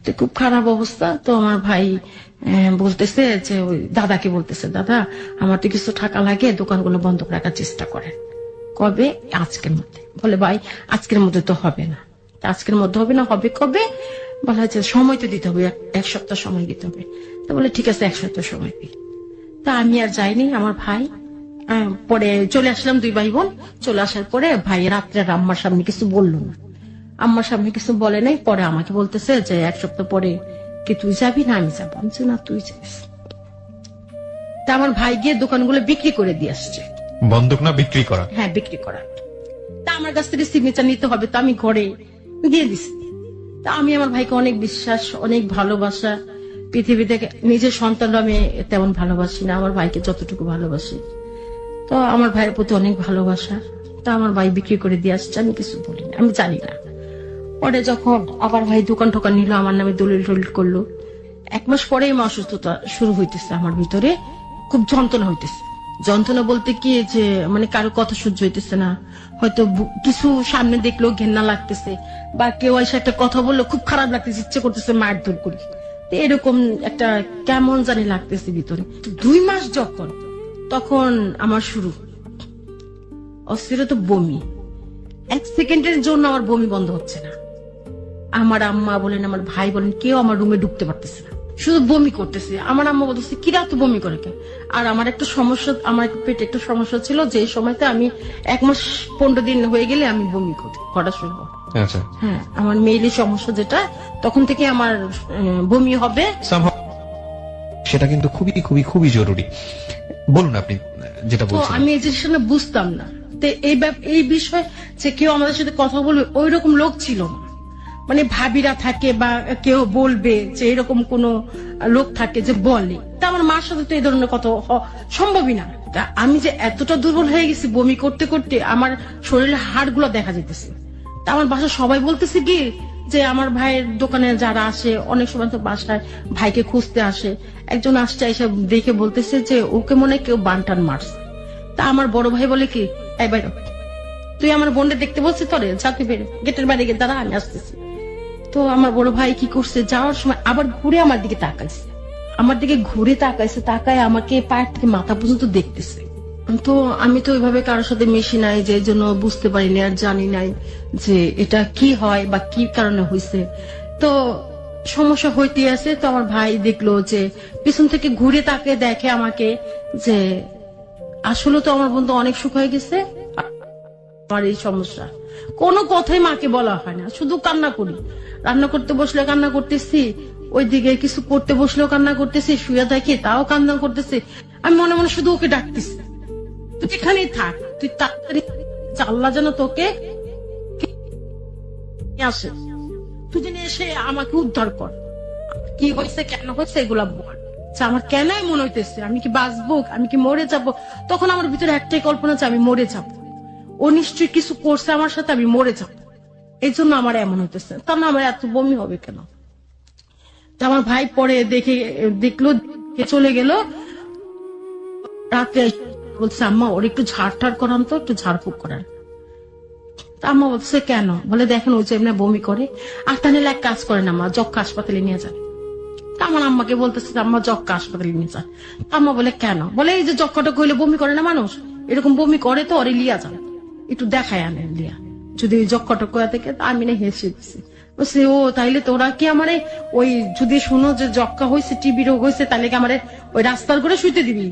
তো খুব খারাপ অবস্থা। তো আমার ভাই বলতেছে যে ওই দাদাকে বলতেছে, দাদা আমার তো কিছু টাকা লাগে, দোকানগুলো বন্ধ রাখার চেষ্টা করেন। কবে? আজকের মধ্যে। বলে ভাই আজকের মধ্যে তো হবে না। আজকের মধ্যে হবে না, হবে কবে? বলা হচ্ছে সময় তো দিতে হবে, 1 সপ্তাহ সময় দিতে হবে। তো বলে ঠিক আছে 1 সপ্তাহ সময় দিই। তা আমি আর যাইনি। আমার ভাই পরে চলে আসলাম, 2 ভাই বোন চলে আসার পরে ভাই রাত্রে আম্মার সামনে কিছু বললো না, আম্মার সামনে কিছু বলে নাই। পরে আমাকে বলতেছে যে 1 সপ্তাহ পরে কি তুই যাবি না আমি যাবো? আমি না তুই যাস। তা আমার ভাই গিয়ে দোকানগুলো বিক্রি করে দিয়ে আসছে।
বন্ধক না বিক্রি করা?
হ্যাঁ বিক্রি করা। তা আমার কাছ থেকে সিগনেচার নিতে হবে, তো আমি ঘরে দিয়ে দিছি। তা আমি আমার ভাইকে অনেক বিশ্বাস, অনেক ভালোবাসা, পৃথিবীতে নিজের সন্তানরা আমি তেমন ভালোবাসি না, আমার ভাইকে যতটুকু ভালোবাসি। তো আমার ভাইয়ের প্রতি অনেক ভালোবাসা। তা আমার ভাই বিক্রি করে দিয়ে আসছে, আমি কিছু বলি না, আমি জানি না। পরে যখন আবার ভাই দোকান টোকান নিল, আমার নামে দলিল টলিল করলো। 1 মাস পরে আমার অসুস্থতা শুরু হইতেছে, আমার ভিতরে খুব যন্ত্রণা হইতেছে, যন্ত্রণা বলতে কি যে মানে কারো কথা সহ্য হইতেছে না, হয়তো কিছু সামনে দেখলেও ঘেন্না লাগতেছে, বা কেউ এসে একটা কথা বললো খুব খারাপ লাগতেছে, ইচ্ছে করতেছে মারধর করি, তো এরকম একটা কেমন জানি লাগতেছে ভিতরে। 2 মাস যখন, তখন আমার শুরু অস্থিরতা, বমি। 1 সেকেন্ডের জন্য আমার বমি বন্ধ হচ্ছে না। আমার আম্মা বলেন, আমার ভাই বলেন, কেউ আমার রুমে ঢুকতে পারতেছে না, শুধু বমি করতেছে। আমার আম্মা বলতেছে কিরা তো বমি করে কেন? আর আমার একটা সমস্যা, আমার একটা পেটে একটা সমস্যা ছিল, যে সময়তে আমি 1 মাস 15 দিন হয়ে গেলে আমি বমি করা শুরু হয়।
আচ্ছা,
হ্যাঁ, আমার মেইলি সমস্যা যেটা, তখন থেকে আমার বমি হবে।
Somehow সেটা কিন্তু খুবই খুবই খুবই জরুরি। বলুন আপনি যেটা
তো
বলছেন।
আমি এই জিনিসটা বুঝতাম না, তো এই বিষয়ে যে কেউ আমাদের সাথে কথা বলবে ওই রকম লোক ছিল না। মানে ভাবিরা থাকে বা কেউ বলবে যে এরকম কোন লোক থাকে যে বলে, তা আমার মার সাথে তো এই ধরনের কথা সম্ভবই না। তা আমি যে এতটা দুর্বল হয়ে গেছি, বমি করতে করতে আমার শরীরের হাড় গুলো দেখা যেতেছে। তা আমার বাসায় সবাই বলতেছে কি যে আমার ভাইয়ের দোকানে যারা আসে, অনেক সময় তো বাসায় ভাইকে খুঁজতে আসে, একজন আসছে এসে দেখে বলতেছে যে ওকে মনে হয় কেউ বানটান মারছে। তা আমার বড় ভাই বলে কি, এই বাইরে তুই আমার বোনটা দেখতে বলছিস, তোরে যাতে বেরো, গেটের বাইরে গিয়ে দাঁড়া, আমি আসতেছি। তো আমার বড় ভাই কি করছে, যাওয়ার সময় আবার ঘুরে আমার দিকে তাকাইছে, তাকায় আমাকে পায়ের থেকে মাথা পর্যন্ত দেখতেছে। তো আমি তো ওইভাবে কারোর সাথে মিশি নাই, যে জন্য বুঝতে পারিনি আর জানি নাই যে এটা কি হয় বা কি কারণে হয়েছে। তো সমস্যা হইতে আছে। তো আমার ভাই দেখলো যে পিছন থেকে ঘুরে তাকে দেখে আমাকে, যে আসলে তো আমার বন্ধু অনেক সুখ হয়ে গেছে। আমার এই সমস্যা কোনো কথাই মাকে বলা হয় না, শুধু কান্না করি। রান্না করতে বসলে কান্না করতেছি, ওইদিকে কিছু করতে বসলেও কান্না করতেছি, শুয়ে থাকি তাও কান্না করতেছি। আমি মনে মনে শুধু ওকে ডাকতেছি, তুই এখানেই থাক, তুই তাড়াতাড়ি আল্লাহ যেন তোকে আসে, তুই যেন এসে আমাকে উদ্ধার কর। কি হয়েছে, কেন হয়েছে, এগুলা বল। আমার কেন মনে হইতেছে আমি কি বাঁচবো, আমি কি মরে যাব। তখন আমার ভিতরে একটাই কল্পনা, যে আমি মরে যাব, ও নিশ্চয়ই কিছু করছে আমার সাথে, আমি মরে যাব, এই জন্য আমার এমন হইতেছে। তা না আমার এত বমি হবে কেন। তা আমার ভাই পরে দেখলো, চলে গেল। রাত্রে বলছে আম্মা ওর একটু ঝাড় করান তো, একটু ঝাড়ফুঁক করান। তা আম্মা বলছে কেন, বলে দেখেন ওই যে এমনি বমি করে, আর তাহলে এক কাজ করেন আম্মা, যক্ষা হাসপাতালে নিয়ে যান। তা আমার আম্মাকে বলতেছে আম্মা যক্ষা হাসপাতালে নিয়ে যান। আম্মা বলে কেন, বলে এই যে যক্ষাটা কইলে বমি করে না মানুষ, এরকম বমি করে তো, ওরে লিয়া যান, একটু দেখায় আনেন লিয়া, যদি ওই যক্ষাটা কোয়া থেকে। আমি না হেসে দিছি, বলছে ও তাইলে তোরা কি আমারে ওই যদি শুনো যে যক্ষা হয়েছে, টিবি রোগ হয়েছে, তাহলে কি আমারে ওই রাস্তার করে শুইতে দিবি?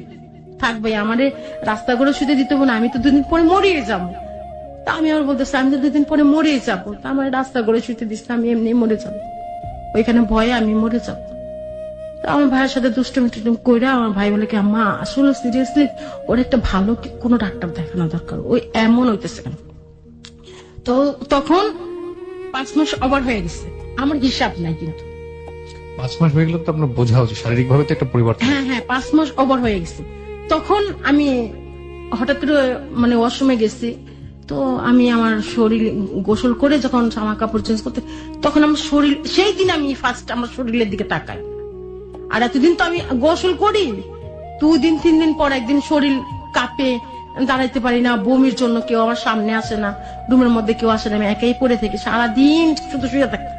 থাকবে আমারে রাস্তা করে শুতে দিতে হবে না, আমি তো 2 দিন পরে মরিয়ে যাবো। তা আমি আমার বলতেছি আমি তো 2 দিন পরে মরিয়ে যাবো, তা আমার রাস্তা করে শুতে দিস না, আমি এমনি মরে যাবো, ওইখানে ভয়ে আমি মরে যাবো। আমার ভাইয়ের সাথে দুষ্টুমি কইরা আমার ভাই বলে কি আম্মা আসলে সিরিয়াসলি ওর একটা ভালো কোনো ডাক্তার দেখানো দরকার, ওই এমন হইতেছে কেন। তো তখন 5 মাস ওভার হয়ে গেছে, আমার হিসাব নাই কিন্তু।
5 মাস হয়ে গেল তো আপনার বোঝা উচিত, শারীরিক ভাবে তো একটা পরিবর্তন।
হ্যাঁ 5 মাস ওভার হয়ে গেছে। তখন আমি হঠাৎ করে মানে ওয়াশরুমে গেছি, তো আমি আমার শরীর গোসল করে যখন জামা কাপড় চেঞ্জ করতে, তখন আমার শরীর, সেই দিন আমি ফার্স্ট আমার শরীরের দিকে তাকাই। আর এতদিন তো আমি গোসল করি, 2 দিন 3 দিন পর একদিন শরীর কাঁপে, দাঁড়াইতে পারি না, বমির জন্য কেউ আমার সামনে আসে না, রুমের মধ্যে কেউ আসে না, আমি একাই পড়ে থাকি সারাদিন, শুধু শুয়ে থাকি,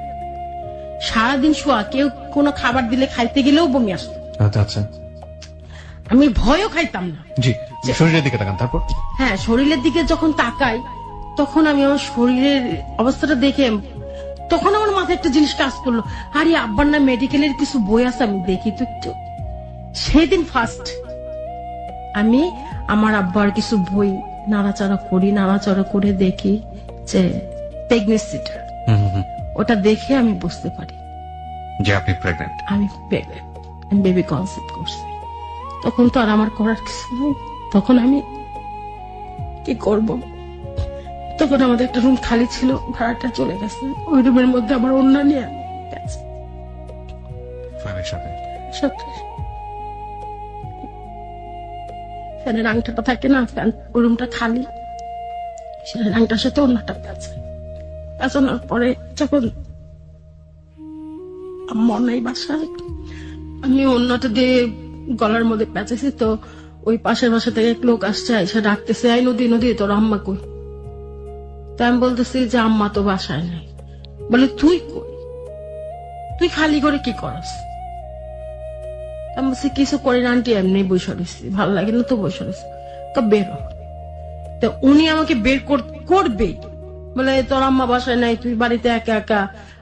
সারাদিন শোয়া, কেউ কোনো খাবার দিলে খাইতে গেলেও বমি আসতো।
আচ্ছা আচ্ছা,
আমি ভয়ও খাইতাম না।
জি, শরীরের দিকে তাকান তারপর।
হ্যাঁ, শরীরের দিকে যখন তাকাই, তখন আমি আমার শরীরের অবস্থাটা দেখে, তখন আমার মাথায় একটা জিনিস কাজ করলো, আরে আব্বার না মেডিকেলের কিছু বই আছে, আমি দেখি তো একটু। সেদিন ফার্স্ট আমি আমার আব্বার কিছু বই নাড়াচাড়া করে দেখি যে প্রেগনেন্সিটা, ওটা দেখে আমি বুঝতে পারি
যে আপনি প্রেগনেন্ট।
আমি বেবি কনসেপ্ট করছি। তখন তো আর আমার করার কিছু নেই, তখন আমি কি করব। তখন আমাদের একটা রুম খালি ছিল, ভাড়াটা চলে গেছে, ওই রুমের মধ্যে আমার অন্য নিয়ে গেছে। ফ্যানের আংটাটা থাকে না, ওই রুমটা খালি, ফ্যানের আংটার সাথে অন্যটা পেঁচানোর পরে যখন মনে বাসায়, আমি অন্যটা দিয়ে গলার মধ্যে পেঁচেছি, তো ওই পাশের বাসা থেকে এক লোক আসছে, এসে ডাকতেছে, এই নদী নদী তোর আম্মা কই? তাই আমি বলতেছি যে আম্মা তো বাসায় নাই। বলে তুই কই? তুই খালি করে কি করস? আমি বলছি কিছু করি না আন্টি, এমনি বসে রয়েছি, ভালো লাগে না তো বসে রয়েছি। তো বেরো। তো উনি আমাকে বের করবে, বলে তোর আম্মা বাসায় নাই, তুই বাড়িতে একা একা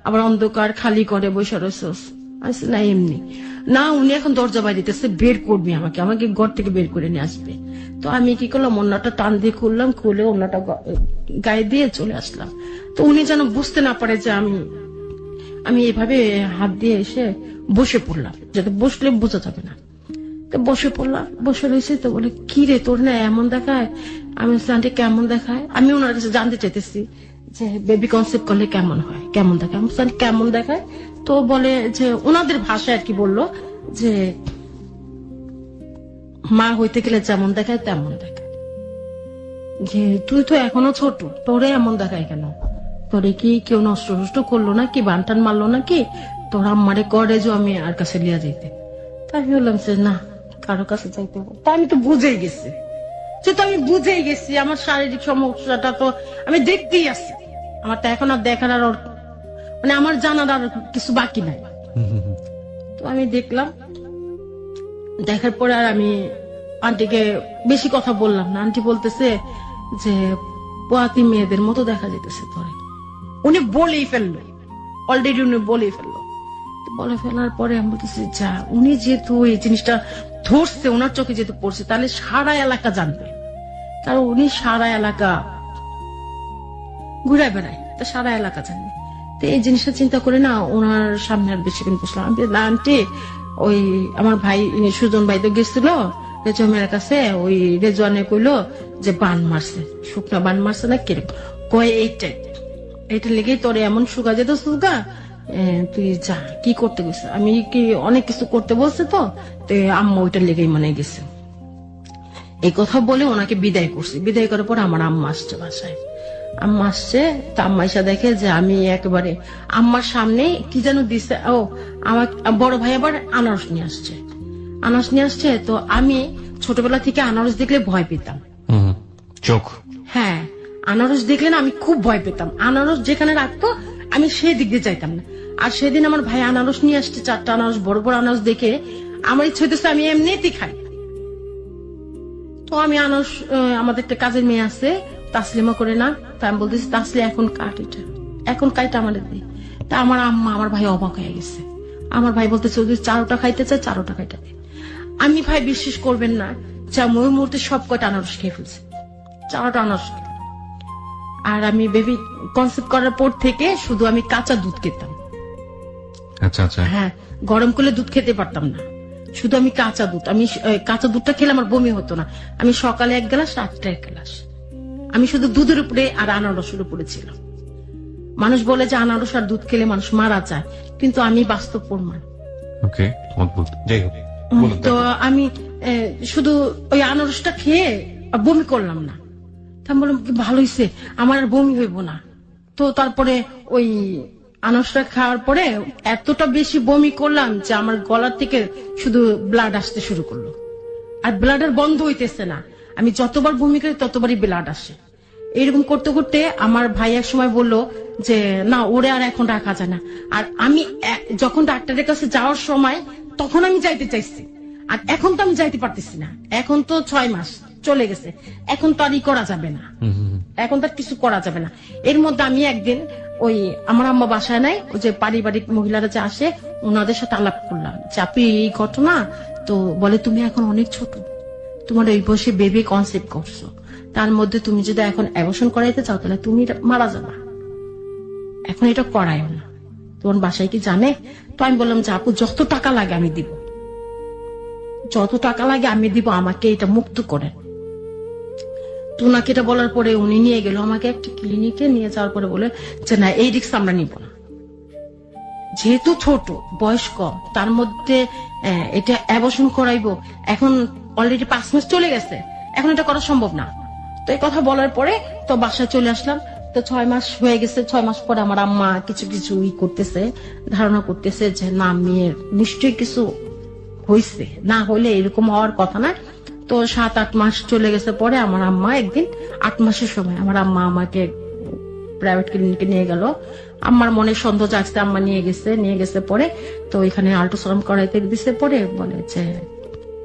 আবার অন্ধকার খালি করে বসে রয়েছিস। আচ্ছা না এমনি না, উনি এখন দরজা বাইরেতেছে, বের করবি আমাকে, আমাকে ঘর থেকে বের করে নিয়ে আসবে। তো আমি কি করলাম, অন্যটা টান দিয়ে খুললাম, খুলে অন্যটা গায়ে দিয়ে চলে আসলাম। তো উনি যেন বুঝতে না পারে যে আমি এভাবে হাত দিয়ে এসে বসে পড়লাম, যাতে বসলে বোঝা যাবে না। তো বসে পড়লাম, বসে রয়েছে। তো বলে কি রে তোর না এমন দেখায়? আমি আন্টি কেমন দেখায়? আমি ওনার কাছে জানতে চাইতেছি যে বেবি কনসেপ্ট করলে কেমন হয়, কেমন দেখায়? আমি কেমন দেখায়? তো বলে যে ওনাদের ভাষায় আর কি বললো যে মা হইতে গেলে যেমন দেখায় তেমন দেখায়, যে তুই তো এখনো ছোট, তোরে এমন দেখায় কেন? তোরে কি কেউ নষ্ট নষ্ট করলো নাকি, বানটান মারলো নাকি? তোর আম্মারে করে যে আমি আর কাছে লিয়া যাইতে। তাই বললাম যে না, কারো কাছে যাইতে হবে। তা আমি তো বুঝেই গেছি, যেহেতু আমি বুঝেই গেছি আমার শারীরিক সমস্যাটা তো আমি দেখতেই আছি, আমার তো এখন আর দেখার আর মানে আমার জানার আর কিছু বাকি নাই। তো আমি দেখলাম, দেখার পরে আর আমি আন্টিকে বেশি কথা বললাম না। আন্টি বলতেছে যে পোয়াতি মেয়েদের মতো দেখা যেতেছে তোরে। উনি বলেই ফেললো, অলরেডি উনি বলেই ফেললো। বলে ফেলার পরে আমি বলতেছি যা, উনি যেহেতু এই জিনিসটা ধরছে, ওনার চোখে যেহেতু পড়ছে, তাহলে সারা এলাকা জানবে, কারণ উনি সারা এলাকা ঘুরে বেড়ায়, তো সারা এলাকা জানবে। তো এই জিনিসটা চিন্তা করে না ওনার সামনে আর বেশিক্ষণ বসলাম। আমি বললাম আন্টি, ওই আমার ভাই সুজন ভাই তো গেছিল রেজওয়ানের কাছে, ওই রেজওয়ানে কইলো যে বান মারছে, শুকনা বান মারছে না কিরকম কয়, এইটা লেগেই তোরে এমন শুকা যেত সুগা, তুই যা কি করতে গেছে, আমি কি অনেক কিছু করতে বলছে তো আম্মা ওইটা লেগেই মানে গেছে। এই কথা বলে ওনাকে বিদায় করছি। বিদায় করার পর আমার আম্মা আসছে বাসায়। আম্মা আসছে, তা আম্মা এসে দেখে যে আমি একেবারে আম্মার সামনে কি যেন দিছে, ও আমার বড় ভাই আবার আনারস নিয়ে আসছে, আনারস নিয়ে আসছে। তো আমি ছোটবেলা থেকে আনারস দেখলে ভয় পেতাম,
চোখ,
হ্যাঁ আনারস দেখলে না আমি খুব ভয় পেতাম। আনারস যেখানে রাখতো আমি সেই দিক দিয়ে যাইতাম না। আর সেদিন আমার ভাই আনারস নিয়ে আসছে, 4টা আনারস, বড় বড় আনারস দেখে আমার ইচ্ছে হইতেছে আমি এমনিতেই খাই। তো আমি আনারস, আমাদের একটা কাজের মেয়ে আছে তাসলিমা করে না, তা আমি বলতেছি তাসলি এখন কাট, এটা এখন কাইটা আমাদের দিই। তা আমার আম্মা আমার ভাই অবাক হয়ে গেছে। আমার ভাই বলতেছে যদি 4টা খাইতে চায় 4টা খাইতে দে। আমি ভাই বিশ্বাস করবেন না যে আমি ওই মুহূর্তে সব কয়টা আনারস খেয়ে ফেলছি, 4টা আনারস। আর আমি বেবি কনসেপ্ট করার পর থেকে শুধু আমি কাঁচা দুধ খেতাম।
আচ্ছা আচ্ছা,
হ্যাঁ গরম করলে দুধ খেতে পারতাম না, শুধু আমি কাঁচা দুধ। আমি কাঁচা দুধটা খেলে আমার বমি হতো না। আমি সকালে 1 গ্লাস, রাত্রে 1 গ্লাস। আমি শুধু দুধের উপরে আর আনারসের উপরে ছিলাম। মানুষ বলে যে আনারস আর দুধ খেলে মানুষ মারা যায়, কিন্তু আমি বাস্তব প্রমাণ।
ওকে, অদ্ভুত। যাই হোক, বলুন।
তো আমি শুধু ওই আনারসটা খেয়ে বমি করলাম না। আমি বললাম কি ভালো হয়েছে, আমার আর বমি হইব না। তো তারপরে ওই আনারসটা খাওয়ার পরে এতটা বেশি বমি করলাম যে আমার গলা থেকে শুধু ব্লাড আসতে শুরু করলো, আর ব্লাড আর বন্ধ হইতেছে না। আমি যতবার বমি করি ততবারই ব্লাড আসে। এরকম করতে করতে আমার ভাই এক সময় বললো যে না ওরে আর এখন রাখা যায় না। আর আমি যখন ডাক্তারের কাছে যাওয়ার সময় তখন আমি যাইতে চাইছি, আর এখন তো আমি যাইতে পারতেছি না। এখন তো 6 মাস চলে গেছে, এখন তো আর ই করা যাবে না, এখন তো আর কিছু করা যাবে না। এর মধ্যে আমি একদিন ওই আমার আম্মা বাসায় নাই, ওই যে পারিবারিক মহিলারা যে আসে ওনাদের সাথে আলাপ করলাম যে আপনি এই ঘটনা। তো বলে তুমি এখন অনেক ছোট, তোমার ওই বয়সে বেবি কনসেপ্ট করছো, তার মধ্যে তুমি যদি এখন অ্যাবর্শন করাইতে চাও তাহলে তুমি মারা যাবা, এখন এটা করাইও না। তোমার বাসায় কি জানে? তো আমি বললাম যে আপু যত টাকা লাগে আমি দিব, যত টাকা লাগে আমি দিব, আমাকে এটা মুক্ত করেন। তো ওনাকে এটা বলার পরে উনি নিয়ে গেল আমাকে একটা ক্লিনিকে, নিয়ে যাওয়ার পরে বলে যে না এই রিস্ক আমরা নিব না, যেহেতু ছোট বয়স কম, তার মধ্যে এটা অ্যাবর্শন করাইবো, এখন অলরেডি 5 মাস চলে গেছে, এখন এটা করা সম্ভব না। তো এই কথা বলার পরে তো বাসায় চলে আসলাম। তো 6 মাস হয়ে গেছে, 6 মাস পরে আমার আম্মা কিছু কিছু করতেছে, ধারণা করতেছে যে না মেয়ের নিশ্চয়ই কিছু হয়েছে, না হলে এরকম হওয়ার কথা না। তো 7-8 মাস চলে গেছে পরে আমার আম্মা একদিন 8 মাসের সময় আমার আম্মা আমাকে প্রাইভেট ক্লিনিকে নিয়ে গেল। আমার মনে সন্দেহ জাগছে, আম্মা নিয়ে গেছে পরে তো এখানে আল্ট্রাসাউন্ড করাইতে দিছে, পরে বলে যে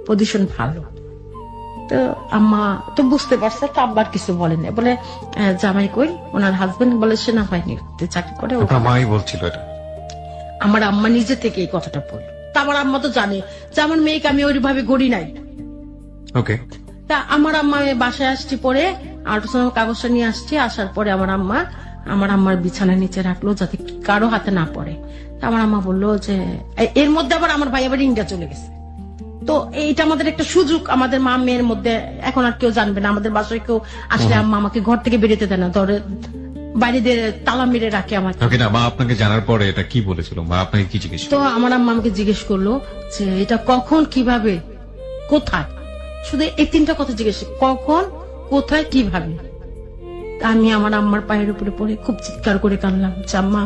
পজিশন ভালো। তো আম্মা তো বুঝতে পারছে, তো আব্বার কিছু বলেনি, বলে জামাই কই, ওনার হাজবেন্ড বলে সেনাবাহিনীতে চাকরি করে।
আপনার মাই বলছিল এটা?
আমার আম্মা নিজে থেকে এই কথাটা বলল। তা আমার আম্মা তো জানে যে আমার মেয়েকে আমি ওইভাবে গড়ি নাই।
ওকে।
তা আমার আম্মা বাসায় আসছি, পরে আল্ট্রাসাউন্ড কাগজটা নিয়ে আসছি, আসার পরে আমার আম্মার বিছানার নিচে রাখলো যাতে কারো হাতে না পড়ে। তা আমার আম্মা বললো যে এর মধ্যে আবার আমার ভাই আবার ইন্ডিয়া চলে গেছে। তো এইটা আমাদের একটা সুযোগ, আমাদের মা মেয়ের মধ্যে, এখন আর কেউ জানবে না। আমাদের বাসায় কেউ আসলে আম্মা আমাকে ঘর থেকে বেরোতে দেয় না, ধরে বাইরে দিয়ে তালা মেরে রাখে আমাকে।
ওকে, না মা আপনাকে জানার পরে এটা কি বলেছিল? মা আপনাকে কি জিজ্ঞেস
তো আমার আম্মা আমাকে জিজ্ঞেস করলো যে এটা কখন, কিভাবে, কোথায়, শুধু এই 3টা কথা জিজ্ঞেস, কখন, কোথায়, কিভাবে। আমি আমার আম্মার পায়ের উপরে পড়ে খুব চিৎকার করে কাঁদলাম যে আম্মা,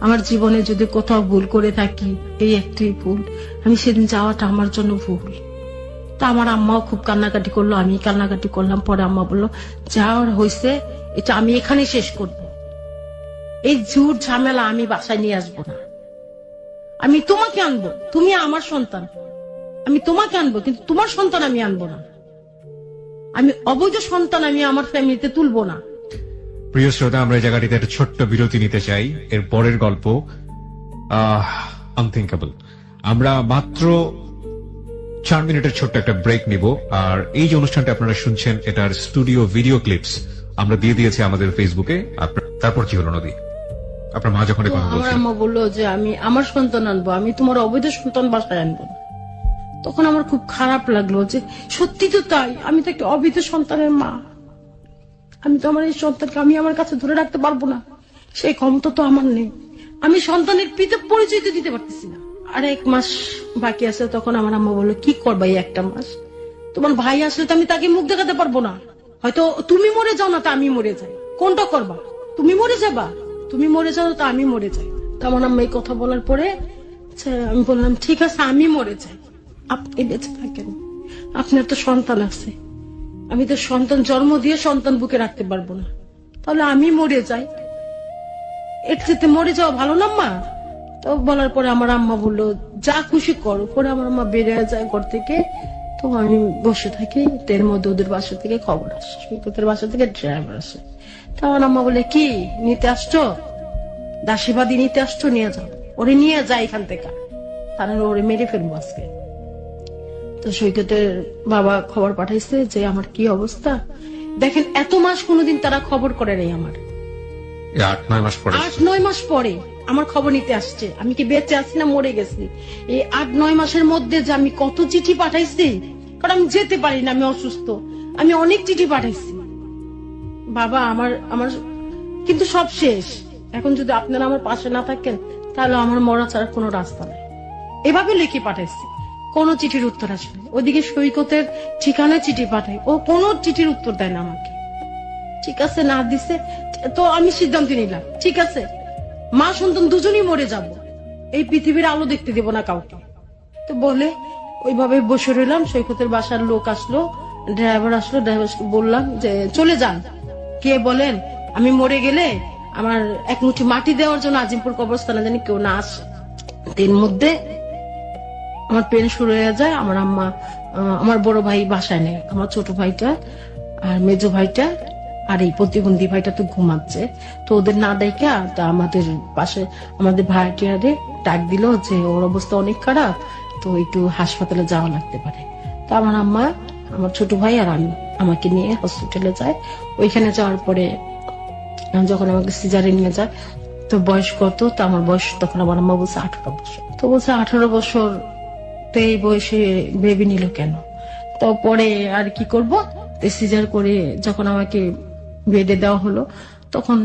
আমার জীবনে যদি কোথাও ভুল করে থাকি, এই একটি ভুল, আমি সেদিন যাওয়াটা আমার জন্য ভুল। তা আমার আম্মাও খুব কান্নাকাটি করলো, আমি কান্নাকাটি করলাম। পরে আম্মা বললো যাওয়ার হয়েছে, এটা আমি এখানে শেষ করব, এই ঝুট ঝামেলা আমি বাসায় নিয়ে আসবো না। আমি তোমাকে আনবো, তুমি আমার সন্তান, আমি তোমাকে আনবো, কিন্তু তোমার সন্তান আমি আনবো না। আমি অবৈধ সন্তান আমি আমার ফ্যামিলিতে তুলবো না।
প্রিয় শ্রোতা, আমরা এই জায়গাটিতে একটা ছোট্ট বিরতি নিতে চাই। এর পরের গল্প আনথিঙ্কেবল। আমরা মাত্র 4 মিনিটের ছোট্ট একটা ব্রেক নিব। আর এই যে অনুষ্ঠানটা আপনারা শুনছেন, এটার স্টুডিও ভিডিও ক্লিপস আমরা দিয়ে দিয়েছি আমাদের ফেসবুকে। তারপর কি হলো নদী? আপনার মা যখন কথা
আমার
বলছিলেন,
আম্মা বললো যে আমি আমার সন্তান আনবো, আমি তোমার অবৈধ সন্তান বাসায় আনবো না। তখন আমার খুব খারাপ লাগলো যে সত্যি তো তাই, আমি তো একটা অবৈধ সন্তানের মা, আমি তো আমার এই সন্তানকে আমি আমার কাছে ধরে রাখতে পারবো না, সেই ক্ষমতা তো আমার নেই। আমি সন্তানের পিতা পরিচয় তো দিতে পারতেছি না। আর 1 মাস বাকি আছে। তখন আমার আম্মা বললো কি করবা এই 1টা মাস, তোমার ভাই আসলে তো আমি তাকে মুখ দেখাতে পারবো না, হয়তো তুমি মরে যাও না তা আমি মরে যাই, কোনটা করবা? তুমি মরে যাবা, তুমি মরে যাও তা আমি মরে যাই। তো আমার আম্মা এই কথা বলার পরে আমি বললাম ঠিক আছে আমি মরে যাই, আপনি বেঁচে থাকেন, আপনার তো সন্তান আছে, আমি তো সন্তান জন্ম দিয়ে সন্তান বুকে রাখতে পারবো না, তাহলে আমি মরে যাই, এর চেয়ে মরে যাওয়া ভালো না মা। তো বলার পরে আমার আম্মা বললো যা খুশি করো। পরে আমার আম্মা বেরিয়ে যায় ঘর থেকে। তো আমি বসে থাকি, এর মধ্যে ওদের বাসা থেকে খবর আসে, ওদের বাসা থেকে ড্রাইভার আসে। তো আমার আম্মা বলে কি নিতে আসছো, দাসীবাদী নিতে আসছো, নিয়ে যাও, ওরে নিয়ে যায় এখান থেকে, তাহলে ওরে মেরে ফেলবো আজকে। তো সৈকতের বাবা খবর পাঠাইছে যে আমার কি অবস্থা। দেখেন এত মাস কোনোদিন তারা খবর করে নাই আমার।
8-9 মাস পরে
8-9 মাস পরে আমার খবর নিতে আসছে, আমি কি বেঁচে আছি না মরে গেছি। এই 8-9 মাসের মধ্যে যে আমি কত চিঠি পাঠাইছি, কারণ আমি যেতে পারি না, আমি অসুস্থ, আমি অনেক চিঠি পাঠাইছি বাবা আমার কিন্তু সব শেষ। এখন যদি আপনারা আমার পাশে না থাকেন তাহলে আমার মরা ছাড়া কোনো রাস্তা নেই। এভাবে লিখে পাঠাইছি, কোন চিঠির উত্তর আসবে। ওদিকে সৈকতের ঠিকানায় চিঠি পাঠাই, ও কোনো চিঠির উত্তর দেয় না আমাকে। ঠিক আছে না দিছে, তো আমি সিদ্ধান্ত নিলাম ঠিক আছে মা সন্তান দুজনই মরে যাব, এই পৃথিবীর আলো দেখতে দেব না কাউকে। তো বলে ওইভাবে বসে রইলাম। সৈকতের বাসার লোক আসলো, ড্রাইভার আসলো, ড্রাইভারকে বললাম যে চলে যান। কে বলেন? আমি মরে গেলে আমার 1 মুঠি মাটি দেওয়ার জন্য আজিমপুর কবরস্থানে জানি কেউ না আসে। এর মধ্যে আমার পেন শুরু হয়ে যায়। আমার আম্মা, আমার বড় ভাই বাসায় নেই, আমার ছোট ভাইটা আর মেজো ভাইটা আর এই প্রতিবন্ধী ভাইটা তো ঘুমাচ্ছে। তো ওদের না ডাইকা তা আমাদের পাশে আমাদের ভাইটিয়ারে ডাক দিল যে ওর অবস্থা অনেক খারাপ, তো একটু হাসপাতালে যাওয়া লাগতে পারে। তো আমার আম্মা, আমার ছোট ভাই আর আমি আমাকে নিয়ে হসপিটালে যায়। ওইখানে যাওয়ার পরে যখন আমাকে সিজারে নিয়ে যায়, তো বয়স কত? তো আমার বয়স তখন আমার আম্মা বলছে 18 বছর। তো বলছে 18 বছর, তো এই বয়সে বেবি নিল কেন? তো পরে আর কি করব, সিজার করে যখন আমাকে বেডে দেওয়া হলো, তখন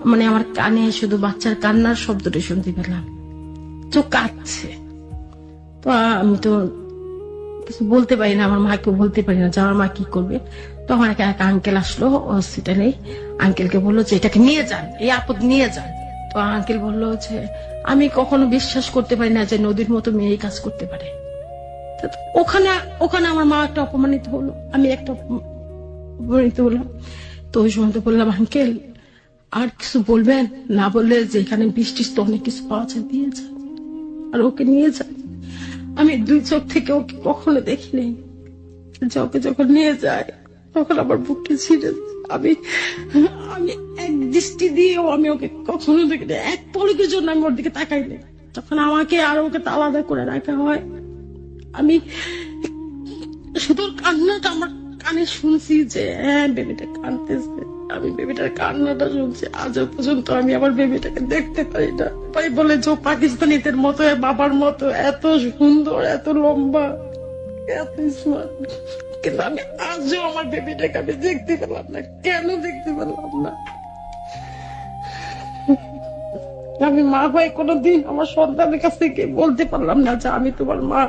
মানে আমার কানে শুধু বাচ্চার কান্নার শব্দটা শুনতে পেলাম, তো কাঁদছে। তো আমি তো কিছু বলতে পারি না, আমার মাকে বলতে পারি না যে আমার মা কি করবে। তখন এক আঙ্কেল আসলো হসপিটালে, আঙ্কেলকে বললো যে এটাকে নিয়ে যান, এই আপদ নিয়ে যান। তো আঙ্কেল বললো যে আমি কখনো বিশ্বাস করতে পারি না যে নদীর মতো মেয়ে এই কাজ করতে পারে। তো ওখানে ওখানে আমার মা একটা অপমানিত হলো, আমি একটা অপমানিত হলাম। তো ওই সময় তো বললাম, আঙ্কেল আর কিছু বলবেন? না বললে যে এখানে বৃষ্টি তো অনেক কিছু পাওয়া যায়, দিয়ে যায় আর ওকে নিয়ে যায়। আমি দুই চোখ থেকে ওকে কখনো দেখিনি, যে ওকে যখন নিয়ে যায় তখন আমার বুকটা ছিঁড়ে যায়। আমি আমি এক দৃষ্টি দিয়েও আমি ওকে কখনো দেখিনি, এক পলকের জন্য আমি ওর দিকে তাকাইনি। তখন আমাকে আর ওকে তো আলাদা করে রাখা হয়। আমি শুধু ওর কান্নাটা আমার কানে শুনছি, যে হ্যাঁ বেবিটা কাঁদতেছে, আমি বেবিটার কান্নাটা শুনছি। আজও পর্যন্ত আমি আমার বেবিটাকে দেখতে পারি না। ভাই বলে যে ও পাকিস্তানিদের মতো, বাবার মতো এত সুন্দর, এত লম্বা, এত স্মার্ট, কিন্তু আমি আজও আমার বেবিটাকে আমি দেখতে পেলাম না। কেন দেখতে পেলাম না? আমি মা ভাই কোনোদিন আমার সন্তানের কাছে গিয়ে বলতে পারলাম না যে আমি তোমার মা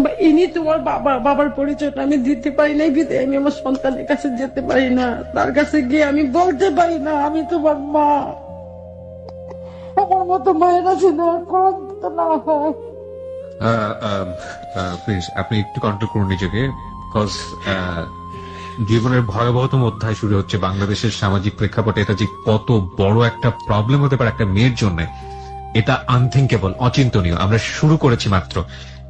বা ইনি তোমার বাবা। বাবার পরিচয়টা আমি দিতে পারি নাই, বিদে আমি আমার সন্তানের কাছে যেতে পারি না, তার কাছে গিয়ে আমি বলতে পারি না আমি তোমার মা। আমার মতো মায়ের আছে না, কোন না হয়।
প্লিজ আপনি একটু কন্ট্রোল করুন নিজেকে, বিকজ জীবনের ভয়াবহতম অধ্যায় শুরু হচ্ছে বাংলাদেশের সামাজিক প্রেক্ষাপটে। এটা যে কত বড় একটা প্রবলেম হতে পারে একটা মেয়ের জন্য, এটা আনথিঙ্কেবল, অচিন্তনীয়। আমরা শুরু করেছি মাত্র।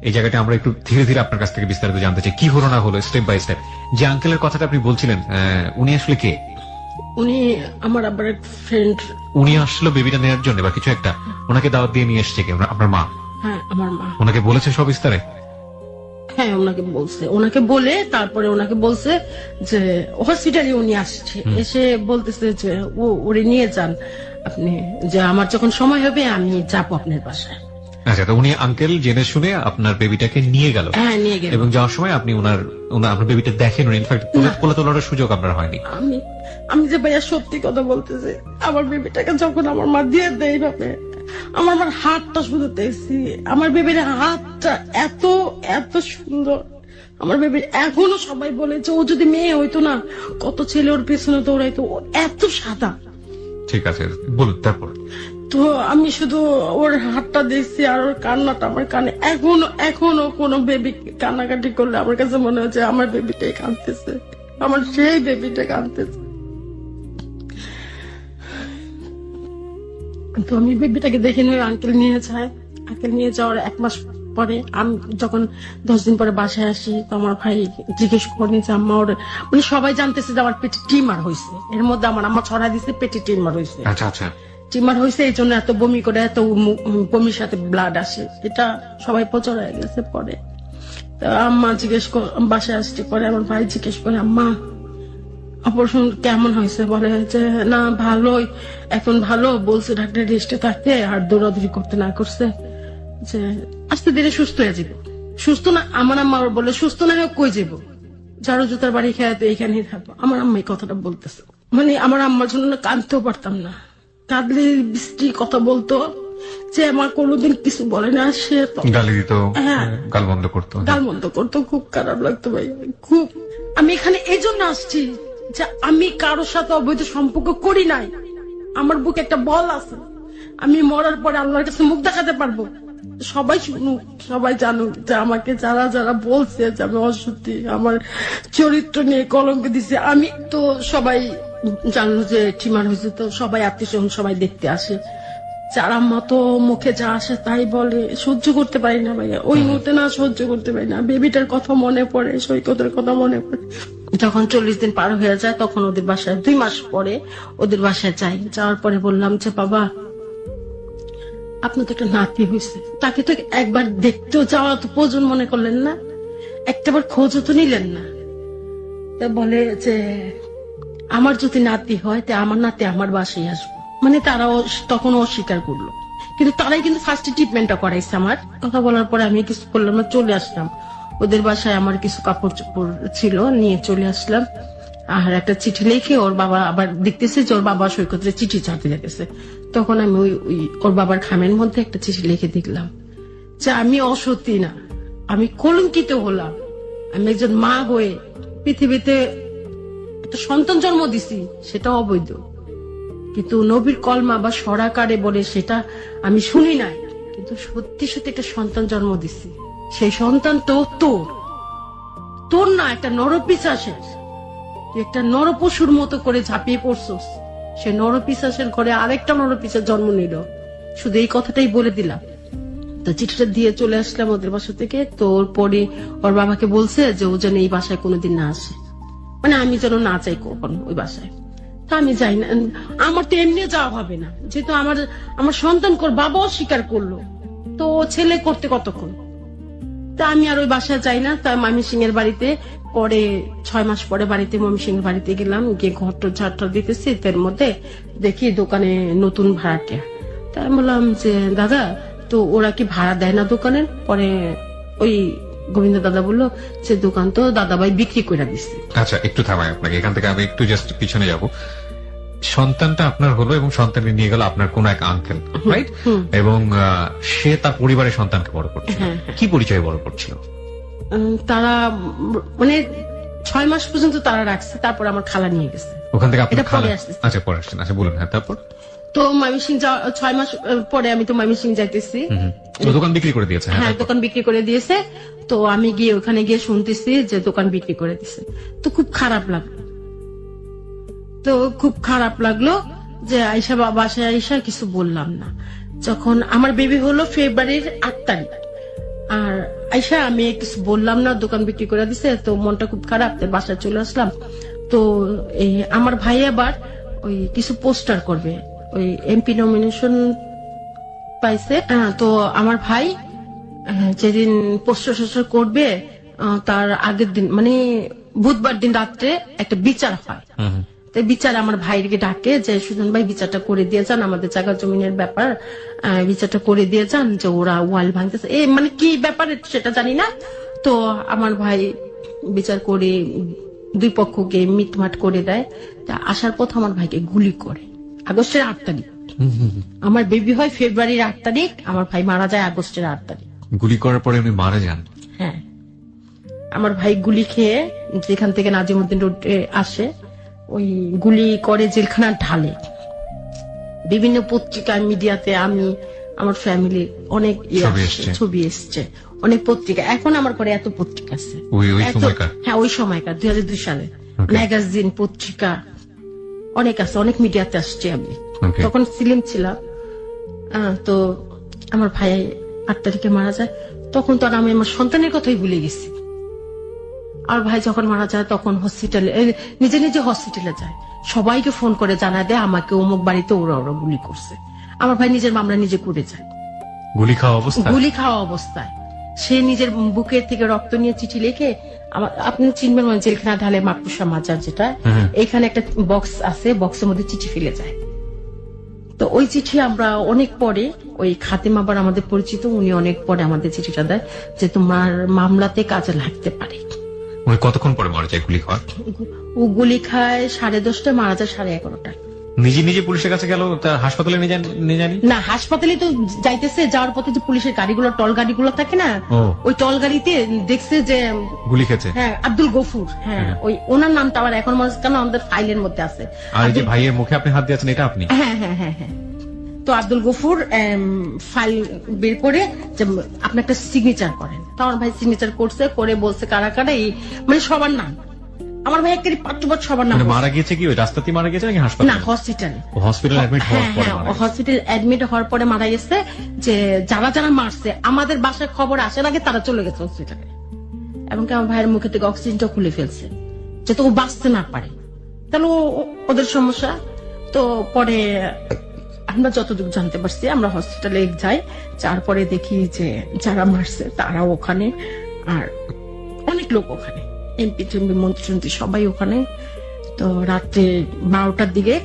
এই জায়গাটা আমরা একটু ধীরে ধীরে আপনার কাছ থেকে বিস্তারিত জানতে চাই, কি হলো না হলো স্টেপ বাই স্টেপ। যে আঙ্কেলের কথাটা আপনি বলছিলেন, উনি আসলে কে?
উনি আমার আবার এক ফ্রেন্ড।
উনি আসলে বেবিটা নেওয়ার জন্য বা কিছু একটা, ওনাকে দাওয়াত দিয়ে নিয়ে এসছে কে? আপনার মা?
হ্যাঁ আমার মা।
ওনাকে বলেছে সব বিস্তারে?
হ্যাঁ ওনাকে বলছে, ওনাকে বলে তারপরে ওনাকে বলছে যে হসপিটালে উনি আসছে, এসে বলতেছে যে ওরে নিয়ে যান আপনি, যে আমার যখন সময় হবে আমি যাবো আপনার বাসায়।
আচ্ছা, তো উনি আঙ্কেল জেনে শুনে আপনার বেবিটাকে নিয়ে গেল?
হ্যাঁ নিয়ে গেল।
এবং যাওয়ার সময় আপনি আপনার বেবিটা দেখেন, ইনফ্যাক্ট কোলে তোলার সুযোগ আপনার হয়নি?
আমি যে ভাইয়া সত্যি কথা বলতেছি, আমার বেবিটাকে যখন আমার মা দিয়ে দেয় ভাবে, আমার হাতটা শুধু দেখছি, আমার বেবির হাতটা এত এত সুন্দর। আমার বেবির এখনো সবাই বলে যে ও যদি মেয়ে হইতো না, কত ছেলে ওর পেছনে দৌড়াইতো, ও এত সাদা।
ঠিক আছে, বলুন তারপর।
তো আমি শুধু ওর হাতটা দেখছি আর ওর কান্নাটা আমার কানে এখনো কোনো বেবি কান্নাকাটি করলে আমার কাছে মনে হচ্ছে আমার বেবিটাই কাঁদতেছে, আমার সেই বেবিটা কাঁদতেছে। তো আমি বেবিটাকে দেখে নিয়ে আঙ্কেল নিয়ে যায়। আঙ্কেল নিয়ে যাওয়ার 1 মাস পরে আমি যখন 10 দিন পরে বাসায় আসি, তো আমার ভাই জিজ্ঞেস করে যে আম্মা ওর, মানে সবাই জানতেছে যে আমার পেটে টিমার হয়েছে। এর মধ্যে আমার আম্মা ছড়া দিচ্ছে পেটে টিমার হয়েছে।
আচ্ছা আচ্ছা,
টিমার হয়েছে এই জন্য এত বমি করে, এত বমির সাথে ব্লাড আসে, এটা সবাই প্রচার হয়ে গেছে পরে। তো আম্মা বাসায় আসছে পরে আমার ভাই জিজ্ঞেস করে আম্মা অপারেশন কেমন হয়েছে? বলে যে না ভালোই, এখন ভালো বলছে ডাক্তার, রেস্টে থাকতে আর দৌড়াদৌড়ি করতে না করছে, যে আস্তে ধীরে সুস্থ হয়ে যাবে। সুস্থ না, আমার আম্মা বলে সুস্থ না হয় কই যাবো, ঝাড়ু জুতার বাড়ি খেয়ে তো এইখানেই থাকবো। আমার আম্মা এই কথাটা বলতেছে, মানে আমার আম্মার জন্য কাঁদতেও পারতাম না। কাঁদলে বৃষ্টি কথা বলতো, যে আমার কোনোদিন কিছু বলে না, সে
গালি দিত,
হ্যাঁ
গাল বন্ধ করতো।
খুব খারাপ লাগতো ভাই, খুব। আমি এখানে এই জন্য আসছি যে আমি কারোর সাথে অবৈধ সম্পর্ক করি নাই, আমার বুকে একটা বল আছে, আমি মরার পরে আল্লাহর কাছে মুখ দেখাতে পারবো। সবাই শুনুক, সবাই জানুক যে আমাকে যারা যারা বলছে যে আমি অসত্যি, আমার চরিত্র নিয়ে কলঙ্ক দিছে, আমি তো সবাই জানলো যে টিমার হয়েছে, তো সবাই আত্মীয় সবাই দেখতে আসে। যারা মতো মুখে যা আসে তাই বলে, সহ্য করতে পারি না ভাইয়া, ওই মুহূর্তে না সহ্য করতে পারি না। বেবিটার কথা মনে পড়ে, সৈকতের কথা মনে পড়ে। যখন 40 দিন পার হয়ে যায় তখন ওদের বাসায়, 2 মাস পরে ওদের বাসায় যাই। যাওয়ার পরে বললাম যে বাবা আপনার তো একটা নাতি হয়েছে, তাকে তো একবার দেখতেও যাওয়া তো প্রয়োজন মনে করলেন না, একটাবার খোঁজও তো নিলেন না। তা বলে যে আমার যদি নাতি হয় তা আমার নাতি আমার বাসায় আসবে। মানে তারাও তখন অস্বীকার করলো, কিন্তু তারাই কিন্তু ফার্স্ট ট্রিটমেন্টটা করাইছে। আমার কথা বলার পরে আমি কিছু করলাম না, চলে আসলাম ওদের বাসায়। আমার কিছু কাপড় চোপড় ছিল, নিয়ে চলে আসলাম। আর একটা চিঠি লিখে ওর বাবা আবার দেখতেছে যে ওর বাবা সৈকতের চিঠি ছাড়তে যেতেছে, তখন আমি ওর বাবার খামের মধ্যে একটা চিঠি লিখে দেখলাম যে আমি অসতী না, আমি কলঙ্কিত হলাম, আমি একজন মা হয়ে পৃথিবীতে একটা সন্তান জন্ম দিছি, সেটা অবৈধ। কিন্তু নবীর কলমা বা সরাকারে বলে সেটা আমি শুনি নাই, কিন্তু সত্যি সত্যি একটা সন্তান জন্ম দিছি। সেই সন্তান তো তোর না, একটা নরপিশাচের। তুই একটা নরপশুর মতো করে ঝাঁপিয়ে পড়ছস। সে নরপিশাচের ঘরে আরেকটা নরপিশাচ জন্ম নিল। শুধু এই কথাটাই বলে দিলাম। তো চিঠিটা দিয়ে চলে আসলাম ওদের বাসা থেকে। তো ওর পরে ওর বাবাকে বলছে যে ও যেন এই বাসায় কোনোদিন না আসে, মানে আমি যেন না চাই কখনো ওই বাসায়। তা আমি যাই না, আমার তো এমনি যাওয়া হবে না, যেহেতু আমার সন্তান কর বাবাও স্বীকার করলো, তো ও ছেলে করতে কতক্ষণ। তা আমি আর ওই বাসায় যাই না। তা মামি সিং এর বাড়িতে পরে 6 মাস পরে বাড়িতে মমি সিং এর বাড়িতে গেলাম, গিয়ে ঘরটা ঝাড়টা দিতেছি, তার মধ্যে দেখি দোকানে নতুন ভাড়াটিয়া। তাই আমি বললাম যে দাদা, তো ওরা কি ভাড়া দেয় না দোকানের? পরে ওই গোবিন্দ দাদা বললো যে দোকান তো দাদাভাই বিক্রি করে দিচ্ছে।
আচ্ছা, একটু থামাই আপনাকে, এখান থেকে আমি একটু জাস্ট পিছনে যাব। সন্তানটা আপনার হলো এবং সন্তানকে নিয়ে গেল আপনার কোন এক আঙ্কেল, রাইট? এবং সে তার পরিবারের সন্তানকে বড় করছিল। কি পরিচয়ে বড় করছিল?
তারা মানে 6 মাস পর্যন্ত তারা রাখছে, তারপর আমার খালা নিয়ে গেছে।
ওখান থেকে আপনার
এটা
খালা?
পরে আসতেছে।
আচ্ছা, পরে আসছেন। আচ্ছা, বলুন। হ্যাঁ, তারপর?
তো ময়মনসিং 6 মাস পরে আমি তো ময়মনসিং যাইতেছি।
তো দোকান বিক্রি করে দিয়েছে?
হ্যাঁ, দোকান বিক্রি করে দিয়েছে। তো আমি গিয়ে ওখানে গিয়ে শুনতেছি যে দোকান বিক্রি করে দিছে। তো খুব খারাপ লাগলো যে আয়শা বাসায় আয়শা কিছু বললাম না। যখন আমার বেবি হলো ফেব্রুয়ারির 8 তারিখ, আর আয়শা আমি কিছু বললাম না, দোকান বিক্রি করে দিছে। তো মনটা খুব খারাপ, তাই বাসায় চলে আসলাম। তো আমার ভাই আবার ওই কিছু পোস্টার করবে, ওই এমপি নমিনেশন পাইছে। তো আমার ভাই যেদিন পোস্টার করবে তার আগের দিন মানে বুধবার দিন রাত্রে একটা বিচার হয়। তাই বিচার আমার ভাইকে ডাকে যে সুজন ভাই বিচারটা করে দিয়ে যান, আমাদের জায়গা জমিনের ব্যাপার, বিচারটা করে দিয়ে যান, যে ওরা ওয়াল ভাঙতেছে। মানে কি ব্যাপার সেটা জানি না। তো আমার ভাই বিচার করে 2 পক্ষকে মিটমাট করে দেয়। তা আসার পথ আমার ভাইকে গুলি করে আগস্টের 8 তারিখ। আমার বেবি হয় ফেব্রুয়ারির 8 তারিখ, আমার ভাই মারা যায় আগস্টের 8 তারিখ।
গুলি করার পরে উনি মারা যান?
হ্যাঁ, আমার ভাই গুলি খেয়ে যেখান থেকে নাজিমউদ্দিন রোডে আসে, ওই গুলি করে জেলখানা ঢালে। বিভিন্ন পত্রিকা মিডিয়াতে আমি আমার ফ্যামিলি অনেক ছবি এসছে, অনেক পত্রিকা। এখন আমার ঘরে এত পত্রিকা আছে। হ্যাঁ, ওই সময়কার 2002 সালে ম্যাগাজিন পত্রিকা অনেক আছে, অনেক মিডিয়াতে আসছে। আমি তখন ফিল্ম ছিলাম। তো আমার ভাই 8 তারিখে মারা যায়। তখন তো আমি আমার সন্তানের কথাই ভুলে গেছি। আর ভাই যখন মারা যায় তখন হসপিটালে নিজে নিজে হসপিটালে যায়, সবাইকে ফোন করে জানায় দেয় আমাকে অমুক বাড়িতে ওরা গুলি করছে। আমার ভাই নিজের মামলা নিজে করে যায়,
গুলি খাওয়া অবস্থায়।
সে নিজের বুকের থেকে রক্ত নিয়ে চিঠি লিখে, আপনি চিনবেন জেলখানা ঢালে মাকপুসা মাজার যেটা, এখানে একটা বক্স আছে, বক্সের মধ্যে চিঠি ফেলে যায়। তো ওই চিঠি আমরা অনেক পরে, ওই খাতেম আবার আমাদের পরিচিত, উনি অনেক পরে আমাদের চিঠিটা দেয় যে তোমার মামলাতে কাজে লাগতে পারে।
উনি কতক্ষণ পরে মারা যায় গুলি খাওয়ার?
ও গুলি খায় 10:30টায়, মারা যায় 11:30টায়।
নিজে পুলিশের কাছে গেল? হাসপাতালে নিয়ে যায়নি?
না, হাসপাতালে তো যাইতেছে, যাওয়ার পথে যে পুলিশের গাড়িগুলো, টল গাড়িগুলো থাকে না, ওই টল গাড়িতে দেখছে যে
গুলি খেয়েছে।
হ্যাঁ, আব্দুল গফুর। হ্যাঁ, ওই ওনার নামটা আবার এখন মনে হচ্ছে আমাদের ফাইলের মধ্যে আছে।
আর যে ভাইয়ের মুখে আপনি হাত দিয়েছেন, এটা আপনি?
হ্যাঁ হ্যাঁ হ্যাঁ হ্যাঁ। তো আব্দুল গফুর ফাইল বের করে যে আপনি একটা সিগনেচার করেন। তো আমার ভাই সিগনেচার করছে, করে বলছে কারা কারা, মানে সবার নাম। আমার ভাই একেবারে পাট্টুপাট সবার নাম।
মারা গিয়েছে কি ওই রাস্তাতেই মারা গেছে নাকি হাসপাতালে?
না, হসপিটালে।
হসপিটাল অ্যাডমিট হওয়ার পরে?
হসপিটাল অ্যাডমিট হওয়ার পরে মারা গেছে। যে যারা মারছে আমাদের বাসায় খবর আসার আগে তারা চলে গেছে হসপিটালে। এমনকি আমার ভাইয়ের মুখে থেকে অক্সিজেনটা খুলে ফেলছে যাতে ও বাঁচতে না পারে, তাহলে ওদের সমস্যা। তো পরে আমরা যতটুকু জানতে পারছি, আমরা হসপিটালে যাই, যার পরে দেখি যে যারা মারছে তারা ওখানে, আর অনেক লোক ওখানে, এমপি টেমপি মন্ত্রী সবাই ওখানে। তো রাত্রে 12টার দিকে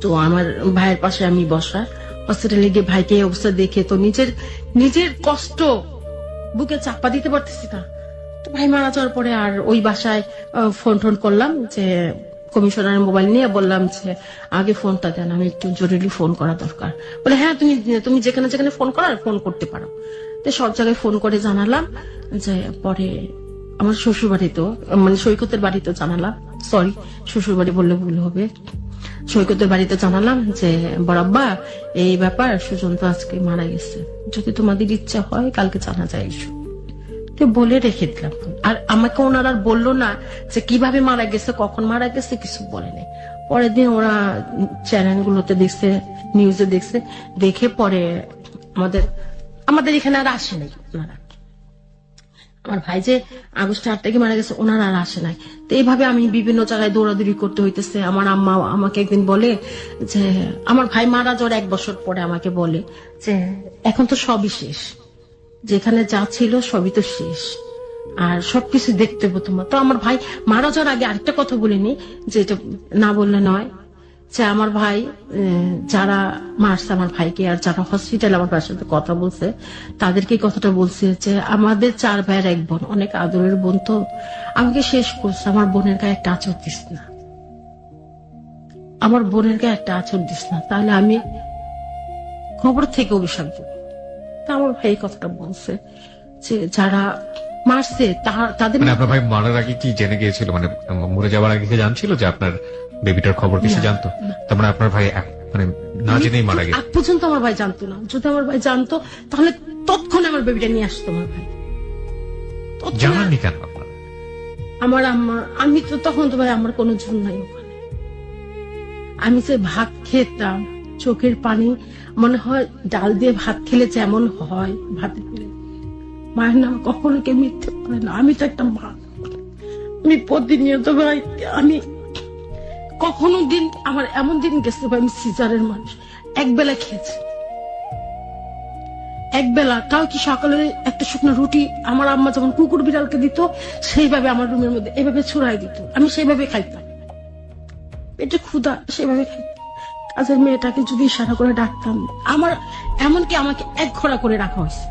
তো আমার ভাইয়ের পাশে আমি বসা, হসপিটালে গিয়ে ভাইকে এই অবস্থা দেখে তো নিজের কষ্ট বুকে চাপা দিতে পারতেছি না। তো ভাই মারা যাওয়ার পরে আর ওই বাসায় ফোন করলাম, যে কমিশনারের মোবাইল নিয়ে বললাম যে আগে ফোনটা দেন, আমি একটু জরুরি ফোন করা দরকার। বলে হ্যাঁ, তুমি যেখানে যেখানে ফোন করার ফোন করতে পারো। তো সব জায়গায় ফোন করে জানালাম। যে পরে আমার শ্বশুর বাড়িতেও, মানে সৈকতের বাড়িতেও জানালাম, সরি শ্বশুর বাড়ি বললে ভুল হবে। সৈকতের বাড়িতে জানালাম যে বড়াব্বা এই ব্যাপার, সুজন তো আজকে মারা গেছে, যদি তোমাদের ইচ্ছা হয় কালকে জানা যায় এসো। তো বলে রেখে দিলাম। আর আমাকে ওনারা আর বললো না যে কিভাবে মারা গেছে, কখন মারা গেছে, কিছু বলেনি। পরের দিন ওরা চ্যানেলগুলোতে দেখছে, নিউজে দেখছে, দেখে পরে আমাদের এখানে আর আসে নাই ওনারা। আমার ভাই যে আগস্ট 8 তারিখে মারা গেছে, ওনারা আর আসে নাই। তো এইভাবে আমি বিভিন্ন জায়গায় দৌড়াদৌড়ি করতে হইতেছে। আমার আম্মা আমাকে একদিন বলে যে, আমার ভাই মারা যাওয়ার 1 বছর পরে আমাকে বলে যে এখন তো সবই শেষ, যেখানে যা ছিল সবই তো শেষ, আর সবকিছু দেখতে হবে তোমার। তো আমার ভাই মারা যাওয়ার আগে আরেকটা কথা বলিনি, যে এটা না বললে নয়, যে আমার ভাই যারা মারছে আমার ভাইকে, আর যারা হসপিটালে আমার ভাইয়ের সাথে কথা বলছে, তাদেরকে এই কথাটা বলছে যে আমাদের 4 ভাইয়ের 1 বোন, অনেক আদরের বোন, তো আমাকে শেষ করছে, আমার বোনের গায়ে একটা আঁচড় দিস না, আমার বোনের গায়ে একটা আঁচড় দিস না, তাহলে আমি খবর থেকে অভিশাপ দেব। তা আমার ভাই এই কথাটা বলছে যে যারা মারছে তাদের
মানে আপনার ভাই মারার আগে কি জেনে গিয়েছিল, মানে মরে যাওয়ার আগে কি জানছিল যে আপনার বেবিটার খবর কিছু জানতো? তার মানে আপনার ভাই মানে না জেনেই মারা গেছে?
আগ পর্যন্ত আমার ভাই জানতো না। যদি আমার ভাই জানতো তাহলে তৎক্ষণে আমার বেবিটা নিয়ে আসতো আমার ভাই।
জানাননি কেন আপনার?
আমার আম্মা, আমি তো তখন তো ভাই আমার কোনো জন্য নাই ওখানে। আমি যে ভাত খেতাম, চোখের পানি, মনে হয় ডাল দিয়ে ভাত খেলে যেমন হয়, ভাতে খেলে মায়ের নাম কখনো কেউ মিথ্যে বলে না। আমি তো একটা মা, আমি প্রতিনিয়ত ভাই, আমি কখনো দিন, আমার এমন দিন গেছে ভাই, আমি সিজারের মানুষ, একবেলা খেয়েছি, একবেলা। তাও কি সকালে একটা শুকনো রুটি আমার আম্মা যখন কুকুর বিড়ালকে দিত, সেইভাবে আমার রুমের মধ্যে এভাবে ছড়াই দিত, আমি সেইভাবে খাইতাম, পেটে ক্ষুধা, সেভাবে খাইতাম। কাজের মেয়েটাকে যদি ইশারা করে ডাকতাম, আমার এমনকি আমাকে 1 ঘোড়া করে রাখা হয়েছে,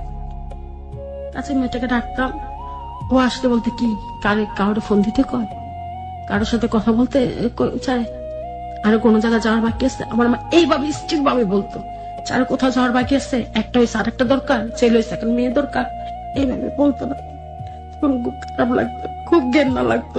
কাজের মেয়েটাকে ডাকতাম, ও আসতে বলতে কি কারোর ফোন দিতে কয়, কারোর সাথে কথা বলতে চায়, আরো কোনো জায়গায় যাওয়ার বাকি আছে, আমার মা এইভাবে স্ট্রিক্ট ভাবে বলতো, যার কোথাও যাওয়ার বাকি আছে, একটা হয়েছে আর একটা দরকার, ছেলে হয়েছে এখন মেয়ে দরকার, এইভাবে বলতো না। খুব খারাপ লাগতো, খুব ঘেন্না লাগতো।